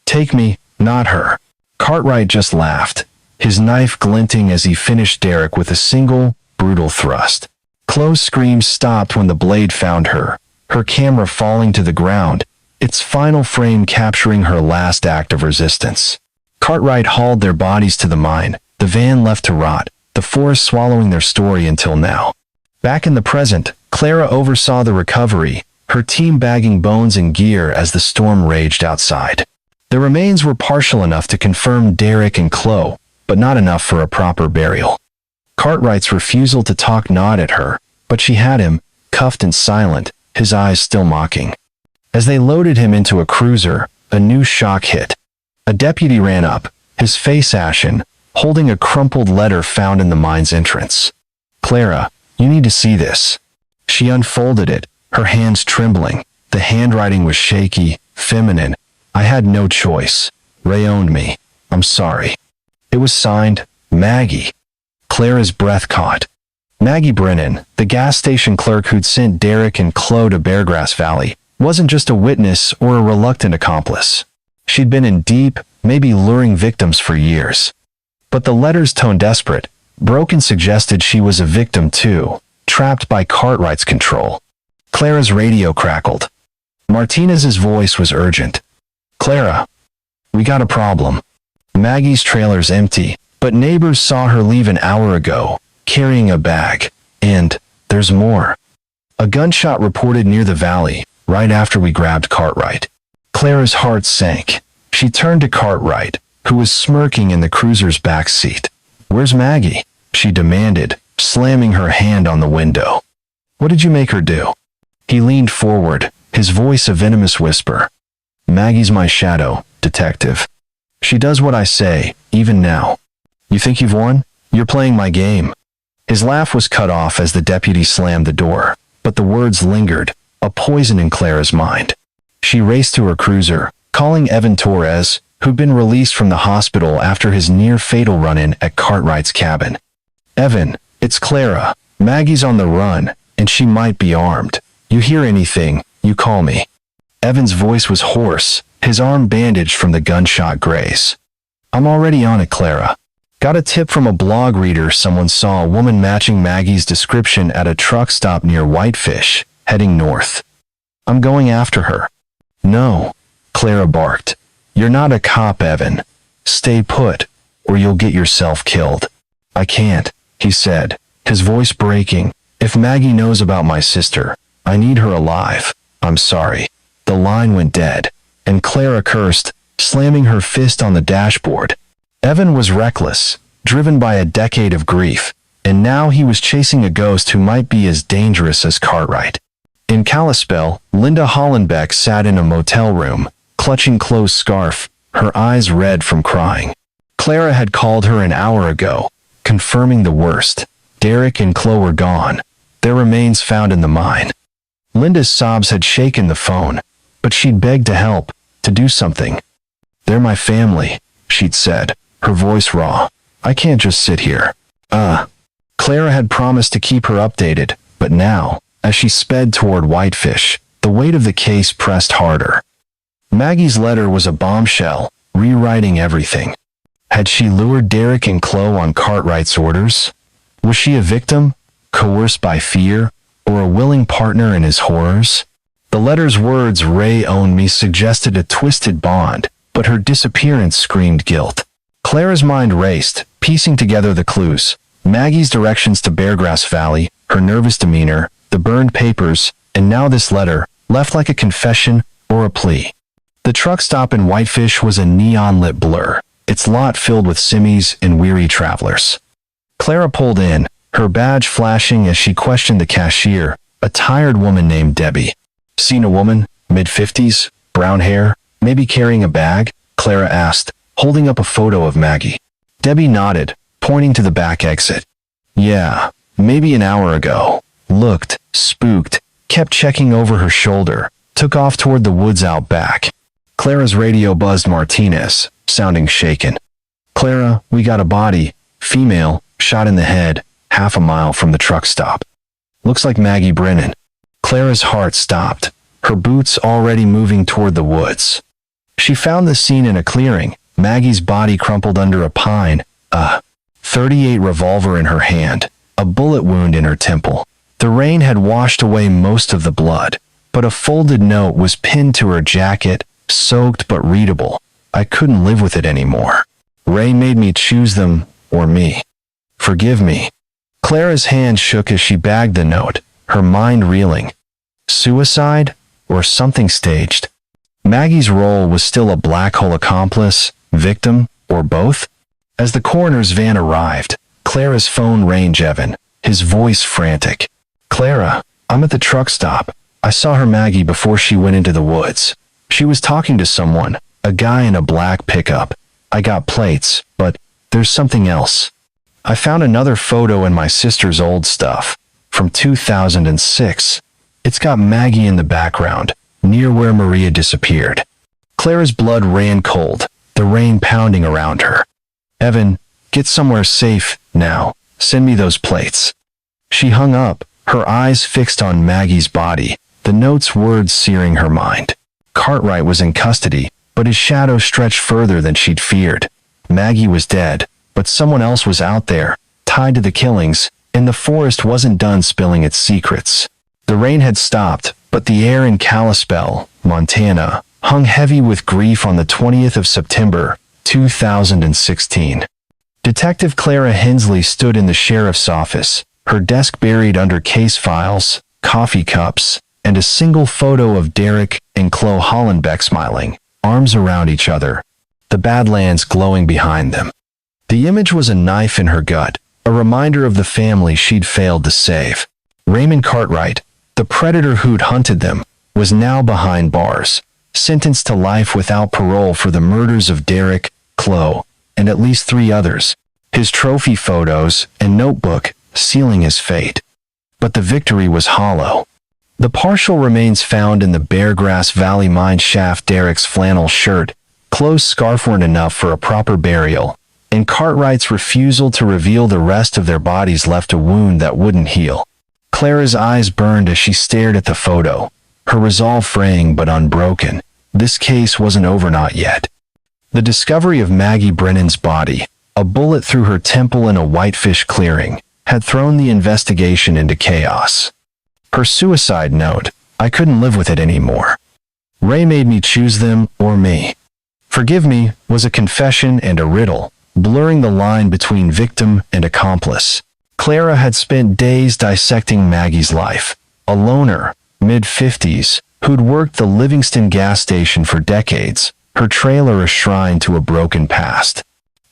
"Take me, not her." Cartwright just laughed, his knife glinting as he finished Derek with a single, brutal thrust. Chloe's screams stopped when the blade found her, her camera falling to the ground, its final frame capturing her last act of resistance. Cartwright hauled their bodies to the mine, the van left to rot, the forest swallowing their story until now. Back in the present, Clara oversaw the recovery, her team bagging bones and gear as the storm raged outside. The remains were partial enough to confirm Derek and Chloe, but not enough for a proper burial. Cartwright's refusal to talk gnawed at her, but she had him, cuffed and silent, his eyes still mocking. As they loaded him into a cruiser, a new shock hit. A deputy ran up, his face ashen, holding a crumpled letter found in the mine's entrance. "Clara, you need to see this." She unfolded it, her hands trembling. The handwriting was shaky, feminine. "I had no choice. Ray owned me. I'm sorry." It was signed, Maggie. Clara's breath caught. Maggie Brennan, the gas station clerk who'd sent Derek and Chloe to Beargrass Valley, wasn't just a witness or a reluctant accomplice. She'd been in deep, maybe luring victims for years. But the letter's tone desperate, broken, suggested she was a victim too, trapped by Cartwright's control. Clara's radio crackled. Martinez's voice was urgent. Clara, we got a problem. Maggie's trailer's empty, but neighbors saw her leave an hour ago, carrying a bag. And there's more. A gunshot reported near the valley, right after we grabbed Cartwright. Clara's heart sank. She turned to Cartwright, who was smirking in the cruiser's back seat. Where's Maggie? She demanded, slamming her hand on the window. What did you make her do? He leaned forward, his voice a venomous whisper. Maggie's my shadow, detective. She does what I say, even now. You think you've won? You're playing my game. His laugh was cut off as the deputy slammed the door, but the words lingered, a poison in Clara's mind. She raced to her cruiser, calling Evan Torres, who'd been released from the hospital after his near-fatal run-in at Cartwright's cabin. Evan, it's Clara. Maggie's on the run, and she might be armed. You hear anything, you call me. Evan's voice was hoarse, his arm bandaged from the gunshot graze. I'm already on it, Clara. Got a tip from a blog reader someone saw a woman matching Maggie's description at a truck stop near Whitefish, heading north. I'm going after her. No, Clara barked. You're not a cop, Evan. Stay put, or you'll get yourself killed. I can't, he said, his voice breaking. If Maggie knows about my sister, I need her alive. I'm sorry. The line went dead, and Clara cursed, slamming her fist on the dashboard. Evan was reckless, driven by a decade of grief, and now he was chasing a ghost who might be as dangerous as Cartwright. In Kalispell, Linda Hollenbeck sat in a motel room, clutching Chloe's scarf, her eyes red from crying. Clara had called her an hour ago, confirming the worst. Derek and Chloe were gone, their remains found in the mine. Linda's sobs had shaken the phone, but she'd begged to help, to do something. They're my family, she'd said, her voice raw. I can't just sit here. Clara had promised to keep her updated, but now, as she sped toward Whitefish, the weight of the case pressed harder. Maggie's letter was a bombshell, rewriting everything. Had she lured Derek and Chloe on Cartwright's orders? Was she a victim, coerced by fear, or a willing partner in his horrors? The letter's words, "Ray owned me," suggested a twisted bond, but her disappearance screamed guilt. Clara's mind raced, piecing together the clues. Maggie's directions to Beargrass Valley, her nervous demeanor, the burned papers, and now this letter, left like a confession or a plea. The truck stop in Whitefish was a neon-lit blur, its lot filled with simmies and weary travelers. Clara pulled in, her badge flashing as she questioned the cashier, a tired woman named Debbie. Seen a woman, mid-50s, brown hair, maybe carrying a bag? Clara asked, holding up a photo of Maggie. Debbie nodded, pointing to the back exit. Yeah, maybe an hour ago. Looked, spooked, kept checking over her shoulder, took off toward the woods out back. Clara's radio buzzed Martinez, sounding shaken. Clara, we got a body, female, shot in the head, half a mile from the truck stop. Looks like Maggie Brennan. Clara's heart stopped, her boots already moving toward the woods. She found the scene in a clearing, Maggie's body crumpled under a pine, a .38 revolver in her hand, a bullet wound in her temple. The rain had washed away most of the blood, but a folded note was pinned to her jacket, soaked but readable. I couldn't live with it anymore. Ray made me choose them, or me. Forgive me. Clara's hand shook as she bagged the note, her mind reeling. Suicide, or something staged? Maggie's role was still a black hole accomplice, victim, or both? As the coroner's van arrived, Clara's phone rang. Evan, his voice frantic. Clara, I'm at the truck stop. I saw her Maggie before she went into the woods. She was talking to someone, a guy in a black pickup. I got plates, but there's something else. I found another photo in my sister's old stuff, from 2006. It's got Maggie in the background, near where Maria disappeared. Clara's blood ran cold, the rain pounding around her. Evan, get somewhere safe, now. Send me those plates. She hung up, her eyes fixed on Maggie's body, the note's words searing her mind. Cartwright was in custody, but his shadow stretched further than she'd feared. Maggie was dead, but someone else was out there, tied to the killings, and the forest wasn't done spilling its secrets. The rain had stopped, but the air in Kalispell, Montana, hung heavy with grief on the 20th of September, 2016. Detective Clara Hensley stood in the sheriff's office, her desk buried under case files, coffee cups, and a single photo of Derek and Chloe Hollenbeck smiling, arms around each other, the Badlands glowing behind them. The image was a knife in her gut, a reminder of the family she'd failed to save. Raymond Cartwright, the predator who'd hunted them, was now behind bars, sentenced to life without parole for the murders of Derek, Chloe, and at least 3 others, his trophy photos and notebook sealing his fate. But the victory was hollow. The partial remains found in the Beargrass Valley mine shaft, Derek's flannel shirt, Chloe's scarf weren't enough for a proper burial, and Cartwright's refusal to reveal the rest of their bodies left a wound that wouldn't heal. Clara's eyes burned as she stared at the photo, her resolve fraying but unbroken. This case wasn't over, not yet. The discovery of Maggie Brennan's body, a bullet through her temple in a whitefish clearing, had thrown the investigation into chaos. Her suicide note, "I couldn't live with it anymore. Ray made me choose them or me. Forgive me," was a confession and a riddle, blurring the line between victim and accomplice. Clara had spent days dissecting Maggie's life, a loner, mid-50s, who'd worked the Livingston gas station for decades, her trailer a shrine to a broken past.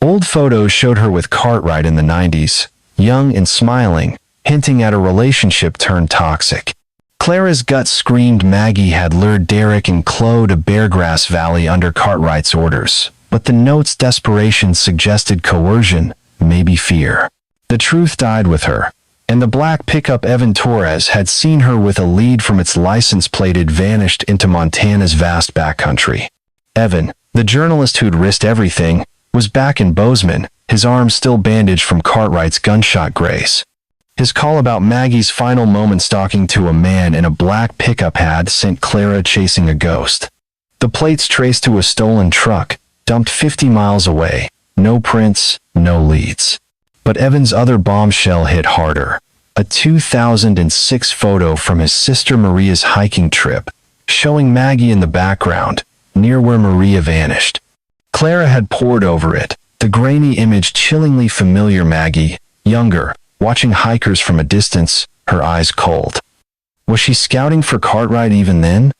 Old photos showed her with Cartwright in the 90s, young and smiling, hinting at a relationship turned toxic. Clara's gut screamed Maggie had lured Derek and Chloe to Beargrass Valley under Cartwright's orders, but the note's desperation suggested coercion, maybe fear. The truth died with her, and the black pickup Evan Torres had seen her with a lead from its license plate had vanished into Montana's vast backcountry. Evan, the journalist who'd risked everything, was back in Bozeman, his arm still bandaged from Cartwright's gunshot graze. His call about Maggie's final moments talking to a man in a black pickup had sent Clara chasing a ghost. The plates traced to a stolen truck, dumped 50 miles away, no prints, no leads. But Evan's other bombshell hit harder, a 2006 photo from his sister Maria's hiking trip, showing Maggie in the background, near where Maria vanished. Clara had pored over it, the grainy image chillingly familiar. Maggie, younger, watching hikers from a distance, her eyes cold. Was she scouting for Cartwright even then?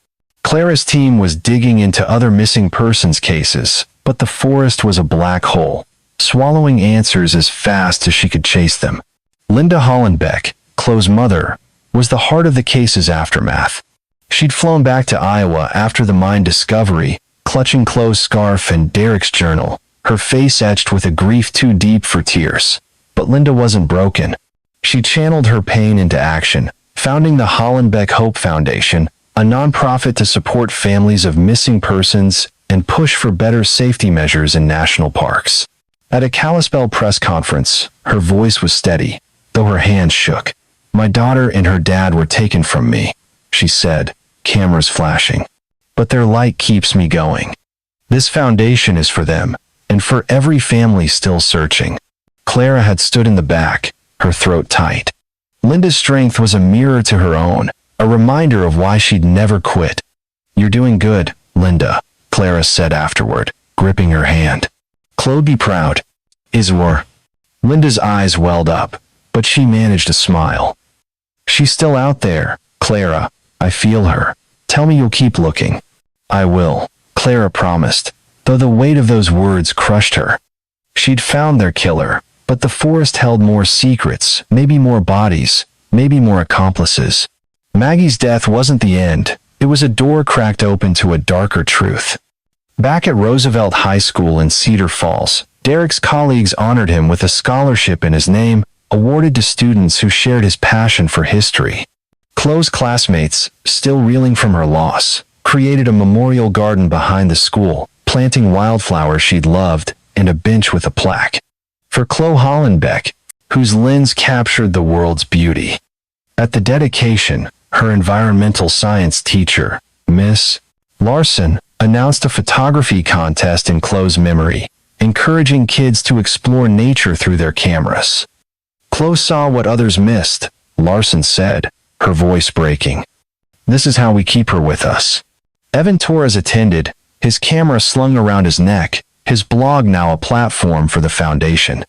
Clara's team was digging into other missing persons cases, but the forest was a black hole, swallowing answers as fast as she could chase them. Linda Hollenbeck, Chloe's mother, was the heart of the case's aftermath. She'd flown back to Iowa after the mine discovery, clutching Chloe's scarf and Derek's journal, her face etched with a grief too deep for tears. But Linda wasn't broken. She channeled her pain into action, founding the Hollenbeck Hope Foundation, a nonprofit to support families of missing persons and push for better safety measures in national parks. At a Kalispell press conference, her voice was steady, though her hands shook. "My daughter and her dad were taken from me," she said, cameras flashing. "But their light keeps me going. This foundation is for them, and for every family still searching." Clara had stood in the back, her throat tight. Linda's strength was a mirror to her own, a reminder of why she'd never quit. "You're doing good, Linda," Clara said afterward, gripping her hand. "Chloe be proud. Iswar." Linda's eyes welled up, but she managed a smile. "She's still out there, Clara. I feel her. Tell me you'll keep looking." "I will," Clara promised, though the weight of those words crushed her. She'd found their killer, but the forest held more secrets, maybe more bodies, maybe more accomplices. Maggie's death wasn't the end. It was a door cracked open to a darker truth. Back at Roosevelt High School in Cedar Falls, Derek's colleagues honored him with a scholarship in his name, awarded to students who shared his passion for history. Chloe's classmates, still reeling from her loss, created a memorial garden behind the school, planting wildflowers she'd loved, and a bench with a plaque for Chloe Hollenbeck, whose lens captured the world's beauty. At the dedication, her environmental science teacher, Miss Larson, announced a photography contest in Chloe's memory, encouraging kids to explore nature through their cameras. "Chloe saw what others missed," Larson said, her voice breaking. "This is how we keep her with us." Evan Torres attended, his camera slung around his neck, his blog now a platform for the foundation.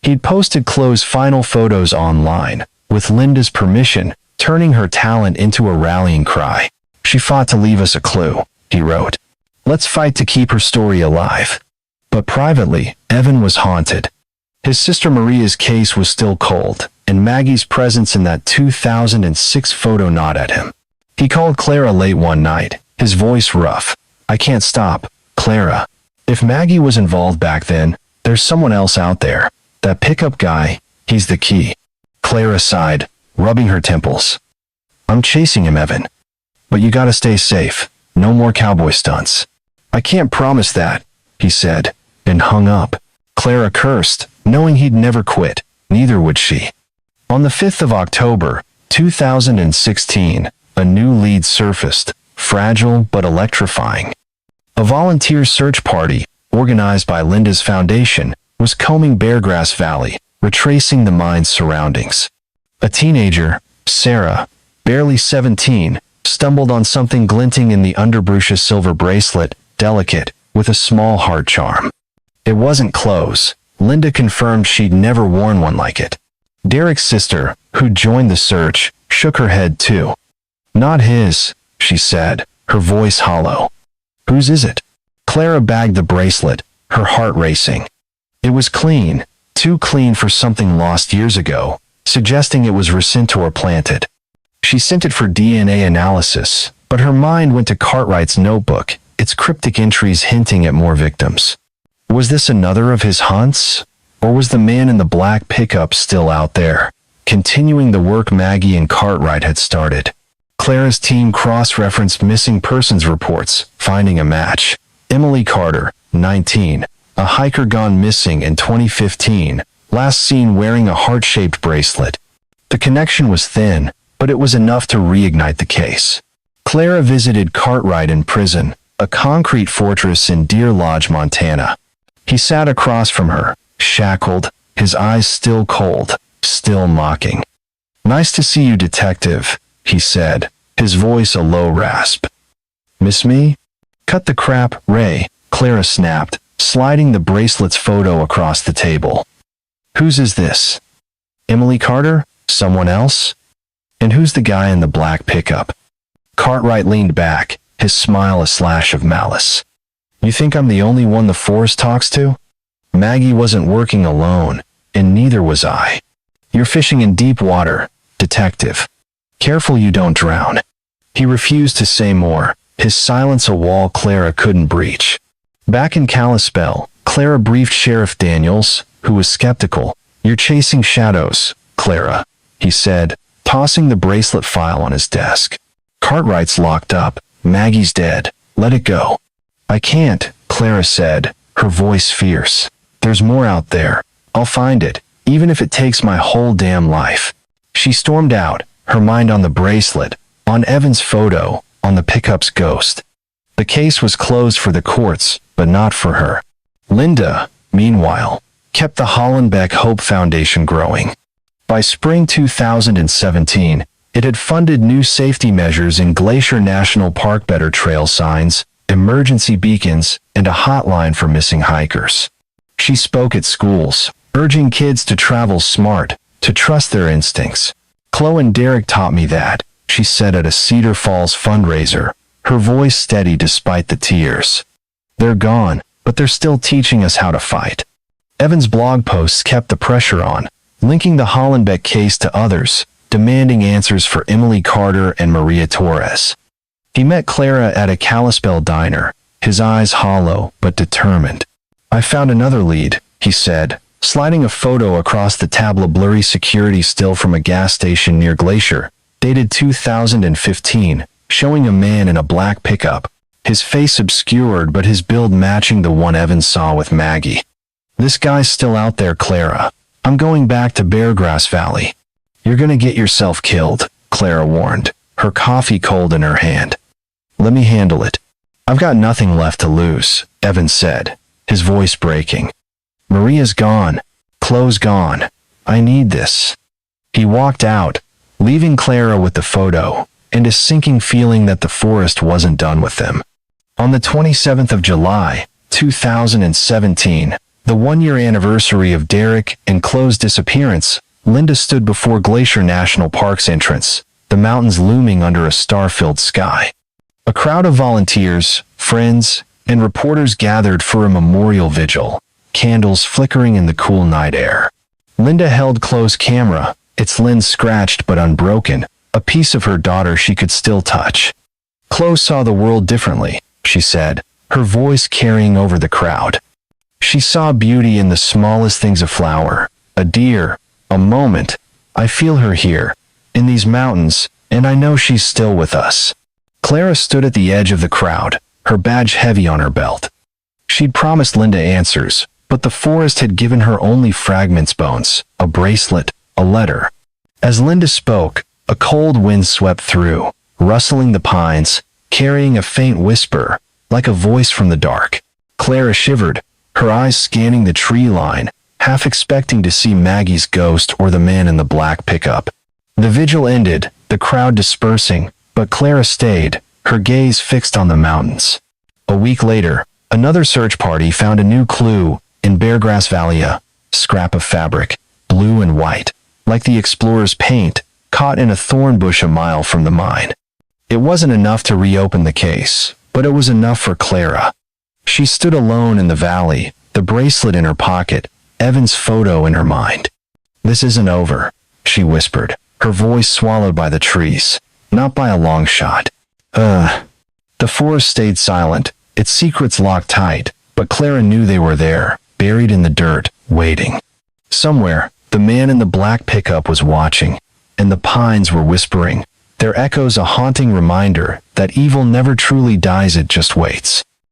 He'd posted Chloe's final photos online, with Linda's permission, turning her talent into a rallying cry. She fought to leave us a clue, he wrote. Let's fight to keep her story alive. But privately, Evan was haunted. His sister Maria's case was still cold, and Maggie's presence in that 2006 photo gnawed at him. He called Clara late one night, his voice rough. I can't stop, Clara. If Maggie was involved back then, there's someone else out there. That pickup guy, he's the key. Clara sighed, rubbing her temples. I'm chasing him, Evan. But you gotta stay safe. No more cowboy stunts. I can't promise that, he said, and hung up. Clara cursed, knowing he'd never quit. Neither would she. On the 5th of October, 2016, a new lead surfaced, fragile but electrifying. A volunteer search party, organized by Linda's foundation, was combing Beargrass Valley, retracing the mine's surroundings. A teenager, Sarah, barely 17, stumbled on something glinting in the underbrush's silver bracelet, delicate, with a small heart charm. It wasn't clothes. Linda confirmed she'd never worn one like it. Derek's sister, who joined the search, shook her head too. Not his, she said, her voice hollow. Whose is it? Clara bagged the bracelet, her heart racing. It was clean, too clean for something lost years ago, suggesting it was Recentor planted. She sent it for DNA analysis, but her mind went to Cartwright's notebook, its cryptic entries hinting at more victims. Was this another of his hunts? Or was the man in the black pickup still out there, continuing the work Maggie and Cartwright had started? Clara's team cross-referenced missing persons reports, finding a match. Emily Carter, 19, a hiker gone missing in 2015, last seen wearing a heart-shaped bracelet. The connection was thin, but it was enough to reignite the case. Clara visited Cartwright in prison, a concrete fortress in Deer Lodge, Montana. He sat across from her, shackled, his eyes still cold, still mocking. Nice to see you, detective, he said, his voice a low rasp. Miss me? Cut the crap, Ray, Clara snapped, sliding the bracelet's photo across the table. Whose is this? Emily Carter? Someone else? And who's the guy in the black pickup? Cartwright leaned back, his smile a slash of malice. You think I'm the only one the force talks to? Maggie wasn't working alone, and neither was I. You're fishing in deep water, detective. Careful you don't drown. He refused to say more, his silence a wall Clara couldn't breach. Back in Kalispell, Clara briefed Sheriff Daniels, who was skeptical. You're chasing shadows, Clara, he said, tossing the bracelet file on his desk. Cartwright's locked up. Maggie's dead. Let it go. I can't, Clara said, her voice fierce. There's more out there. I'll find it, even if it takes my whole damn life. She stormed out, her mind on the bracelet, on Evan's photo, on the pickup's ghost. The case was closed for the courts, but not for her. Linda, meanwhile, kept the Hollenbeck Hope Foundation growing. By spring 2017, it had funded new safety measures in Glacier National Park, better trail signs, emergency beacons, and a hotline for missing hikers. She spoke at schools, urging kids to travel smart, to trust their instincts. Chloe and Derek taught me that, she said at a Cedar Falls fundraiser, her voice steady despite the tears. They're gone, but they're still teaching us how to fight. Evan's blog posts kept the pressure on, linking the Hollenbeck case to others, demanding answers for Emily Carter and Maria Torres. He met Clara at a Kalispell diner, his eyes hollow but determined. I found another lead, he said, sliding a photo across the tab. A blurry security still from a gas station near Glacier, dated 2015, showing a man in a black pickup, his face obscured but his build matching the one Evan saw with Maggie. This guy's still out there, Clara. I'm going back to Beargrass Valley. You're gonna get yourself killed, Clara warned, her coffee cold in her hand. Let me handle it. I've got nothing left to lose, Evan said, his voice breaking. Maria's gone. Chloe's gone. I need this. He walked out, leaving Clara with the photo, and a sinking feeling that the forest wasn't done with them. On the 27th of July, 2017, the one-year anniversary of Derek and Chloe's disappearance, Linda stood before Glacier National Park's entrance, the mountains looming under a star-filled sky. A crowd of volunteers, friends, and reporters gathered for a memorial vigil, candles flickering in the cool night air. Linda held Chloe's camera, its lens scratched but unbroken, a piece of her daughter she could still touch. Chloe saw the world differently, she said, her voice carrying over the crowd. She saw beauty in the smallest things: a flower, a deer, a moment. I feel her here, in these mountains, and I know she's still with us. Clara stood at the edge of the crowd, her badge heavy on her belt. She'd promised Linda answers, but the forest had given her only fragments: bones, a bracelet, a letter. As Linda spoke, a cold wind swept through, rustling the pines, carrying a faint whisper, like a voice from the dark. Clara shivered, her eyes scanning the tree line, half expecting to see Maggie's ghost or the man in the black pickup. The vigil ended, the crowd dispersing, but Clara stayed, her gaze fixed on the mountains. A week later, another search party found a new clue in Beargrass Valley, a scrap of fabric, blue and white, like the explorer's paint, caught in a thorn bush a mile from the mine. It wasn't enough to reopen the case, but it was enough for Clara. She stood alone in the valley, the bracelet in her pocket, Evan's photo in her mind. "This isn't over," she whispered, her voice swallowed by the trees. "Not by a long shot." The forest stayed silent, its secrets locked tight, but Clara knew they were there, buried in the dirt, waiting. Somewhere, the man in the black pickup was watching, and the pines were whispering, their echoes a haunting reminder that evil never truly dies, it just waits.